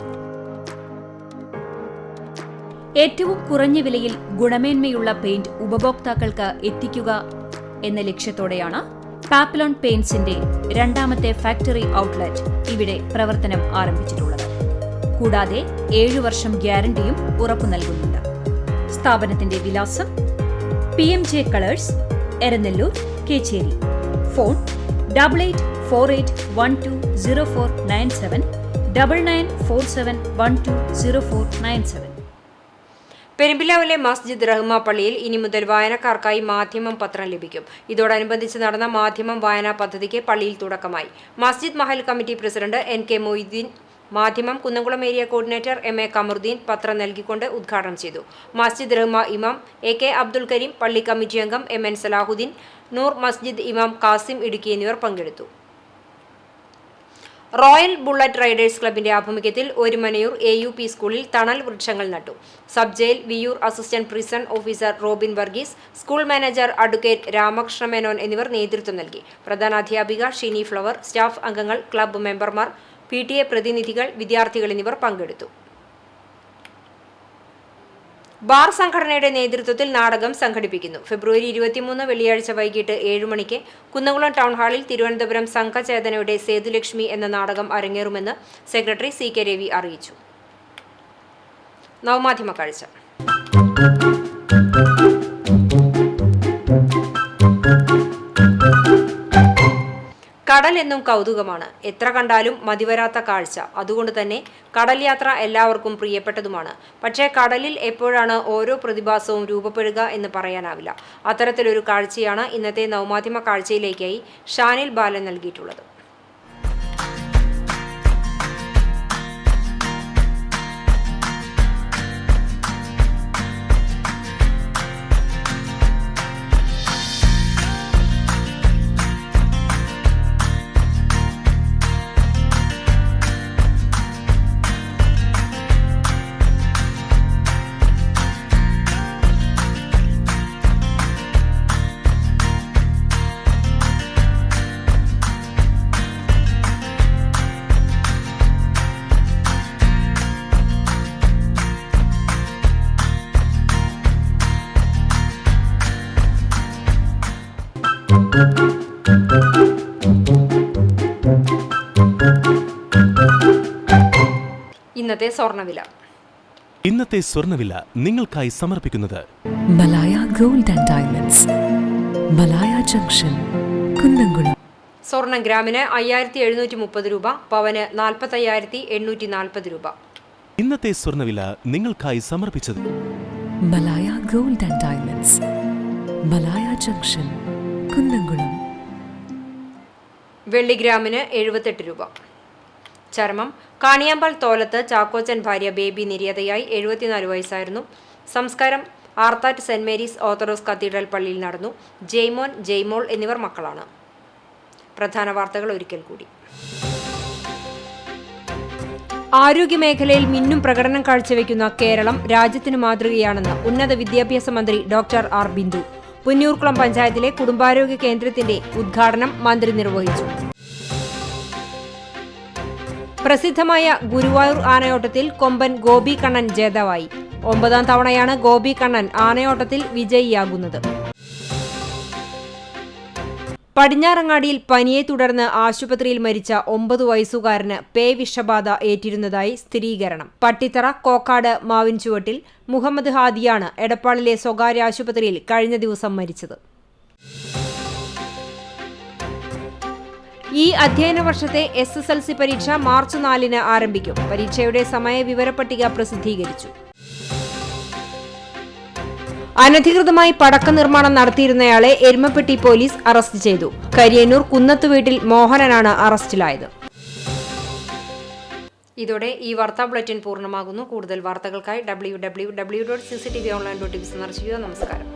ഏറ്റവും കുറഞ്ഞ വിലയിൽ ഗുണമേന്മയുള്ള പെയിന്റ് ഉപഭോക്താക്കൾക്ക് എത്തിക്കുക എന്ന ലക്ഷ്യത്തോടെയാണ് പാപ്പിലോൺ പെയിന്റ്സിന്റെ രണ്ടാമത്തെ ഫാക്ടറി ഔട്ട്ലെറ്റ് ഇവിടെ പ്രവർത്തനം ആരംഭിച്ചിട്ടുള്ളത്. കൂടാതെ 7 വർഷം ഗ്യാരണ്ടിയും ഉറപ്പു നൽകുന്നുണ്ട്. സ്ഥാപനത്തിന്റെ വിലാസം PMJ colours, Eranellur, Kecheri. Phone 8848120497 9947120497. പെരുമ്പിലാവിലെ മസ്ജിദ് റഹ്മ പള്ളിയിൽ ഇനി മുതൽ വായനക്കാർക്കായി മാധ്യമം പത്രം ലഭിക്കും. ഇതോടനുബന്ധിച്ച് നടന്ന മാധ്യമം വായനാ പദ്ധതിക്ക് പള്ളിയിൽ തുടക്കമായി. മസ്ജിദ് മഹൽ committee president NK Moideen, Madhyamam Kunnamkulam area coordinator MA Kamaruddin പത്രം നൽകിക്കൊണ്ട് ഉദ്ഘാടനം ചെയ്തു. മസ്ജിദ് റഹ്മ ഇമാം AK അബ്ദുൽ കരീം, പള്ളി കമ്മിറ്റി അംഗം MN സലാഹുദ്ദീൻ, നൂർ മസ്ജിദ് ഇമാം കാസിം ഇടുക്കി എന്നിവർ പങ്കെടുത്തു. റോയൽ ബുള്ളറ്റ് റൈഡേഴ്സ് ക്ലബിന്റെ ആഭിമുഖ്യത്തിൽ ഒരുമനയൂർ AUP സ്കൂളിൽ തണൽ വൃക്ഷങ്ങൾ നട്ടു. Sub jail Viyyur assistant prison officer Robin Varghese, school manager advocate Ramakrishna Menon എന്നിവർ നേതൃത്വം നൽകി. പ്രധാനാധ്യാപിക ഷിനി ഫ്ലവർ, സ്റ്റാഫ് അംഗങ്ങൾ, ക്ലബ്ബ് മെമ്പർമാർ, PTA പ്രതിനിധികൾ, വിദ്യാർത്ഥികൾ എന്നിവർ പങ്കെടുത്തു. ബാർ സംഘടനയുടെ നേതൃത്വത്തിൽ നാടകം സംഘടിപ്പിക്കുന്നു. ഫെബ്രുവരി 23 വെള്ളിയാഴ്ച വൈകിട്ട് 7 മണിക്ക് കുന്നംകുളം ടൗൺ ഹാളിൽ തിരുവനന്തപുരം സംഘചേതനയുടെ സേതുലക്ഷ്മി എന്ന നാടകം അരങ്ങേറുമെന്ന് സെക്രട്ടറി CK രവി അറിയിച്ചു. നവമാധ്യമ കാഴ്ച. കടൽ എന്നും കൗതുകമാണ്. എത്ര കണ്ടാലും മതിവരാത്ത കാഴ്ച. അതുകൊണ്ട് തന്നെ കടൽ യാത്ര എല്ലാവർക്കും പ്രിയപ്പെട്ടതുമാണ്. പക്ഷേ കടലിൽ എപ്പോഴാണ് ഓരോ പ്രതിഭാസവും രൂപപ്പെടുക എന്ന് പറയാനാവില്ല. അത്തരത്തിലൊരു കാഴ്ചയാണ് ഇന്നത്തെ നവമാധ്യമ കാഴ്ചയിലേക്കായി ഷാനിൽ ബാലൻ നൽകിയിട്ടുള്ളത്. ഇന്നത്തെ സ്വർണ്ണവില നിങ്ങൾക്കായി സമർപ്പിക്കുന്നത് Malaya gold and diamonds, Malaya junction, Kunnamkulam. സ്വർണം ഗ്രാമിന് 5730 രൂപ, പവന് 45,840 രൂപ. ഇന്നത്തെ സ്വർണ്ണവില നിങ്ങൾക്കായി സമർപ്പിച്ചത് Malaya gold and diamonds, Malaya junction, Kunnamkulam. വെള്ളി ഗ്രാമിന് 78 രൂപ. ചരമം കാണിയാമ്പാൽ തോലത്ത് ചാക്കോച്ചൻ ഭാര്യ ബേബി നിര്യാതയായി 74 വയസ്സായിരുന്നു. സംസ്കാരം Arthat saint Mary's orthodox cathedral പള്ളിയിൽ നടന്നു. ജെയ്മോൻ, ജെയ്മോൾ എന്നിവർ മക്കളാണ്. പ്രധാന വാർത്തകൾ ഒരിക്കൽ കൂടി. ആരോഗ്യമേഖലയിൽ മിന്നും പ്രകടനം കാഴ്ചവെക്കുന്ന കേരളം രാജ്യത്തിന് മാതൃകയാണെന്ന് ഉന്നത വിദ്യാഭ്യാസ മന്ത്രി ഡോക്ടർ ആർ ബിന്ദു. പുന്നൂർക്കുളം പഞ്ചായത്തിലെ കുടുംബാരോഗ്യ കേന്ദ്രത്തിന്റെ ഉദ്ഘാടനം മന്ത്രി നിർവഹിച്ചു. പ്രസിദ്ധമായ ഗുരുവായൂർ ആനയോട്ടത്തിൽ കൊമ്പൻ ഗോപി കണ്ണൻ ജേതാവായി. 9ാം തവണയാണ് ഗോപി കണ്ണൻ ആനയോട്ടത്തിൽ വിജയിയാകുന്നത്. പടിഞ്ഞാറങ്ങാടിയിൽ പനിയെ തുടർന്ന് ആശുപത്രിയിൽ മരിച്ച 9 വയസ്സുകാരന് പേ വിഷബാധ ഏറ്റിരുന്നതായി സ്ഥിരീകരണം. പട്ടിത്തറ കോക്കാട് മാവിൻചുവട്ടിൽ മുഹമ്മദ് ഹാദിയാണ് എടപ്പാളിലെ സ്വകാര്യ ആശുപത്രിയിൽ കഴിഞ്ഞ ദിവസം മരിച്ചത്. ഈ അധ്യയന വർഷത്തെ SSLC പരീക്ഷ മാർച്ച് 4-ന് ആരംഭിക്കും. പരീക്ഷയുടെ സമയ വിവരപ്പട്ടിക പ്രസിദ്ധീകരിച്ചു. അനധികൃതമായി പടക്ക നിർമ്മാണം നടത്തിയിരുന്നയാളെ എരുമപ്പെട്ടി പോലീസ് അറസ്റ്റ് ചെയ്തു. കരിയന്നൂർ കുന്നത്ത് വീട്ടിൽ മോഹനനാണ് അറസ്റ്റിലായത്. ഇതോടെ ഈ വാർത്താ ബുള്ളറ്റിൻ പൂർണ്ണമാകുന്നു. കൂടുതൽ വാർത്തകൾക്കായി www.cctvonline.tv സന്ദർശിക്കുക. നമസ്കാരം.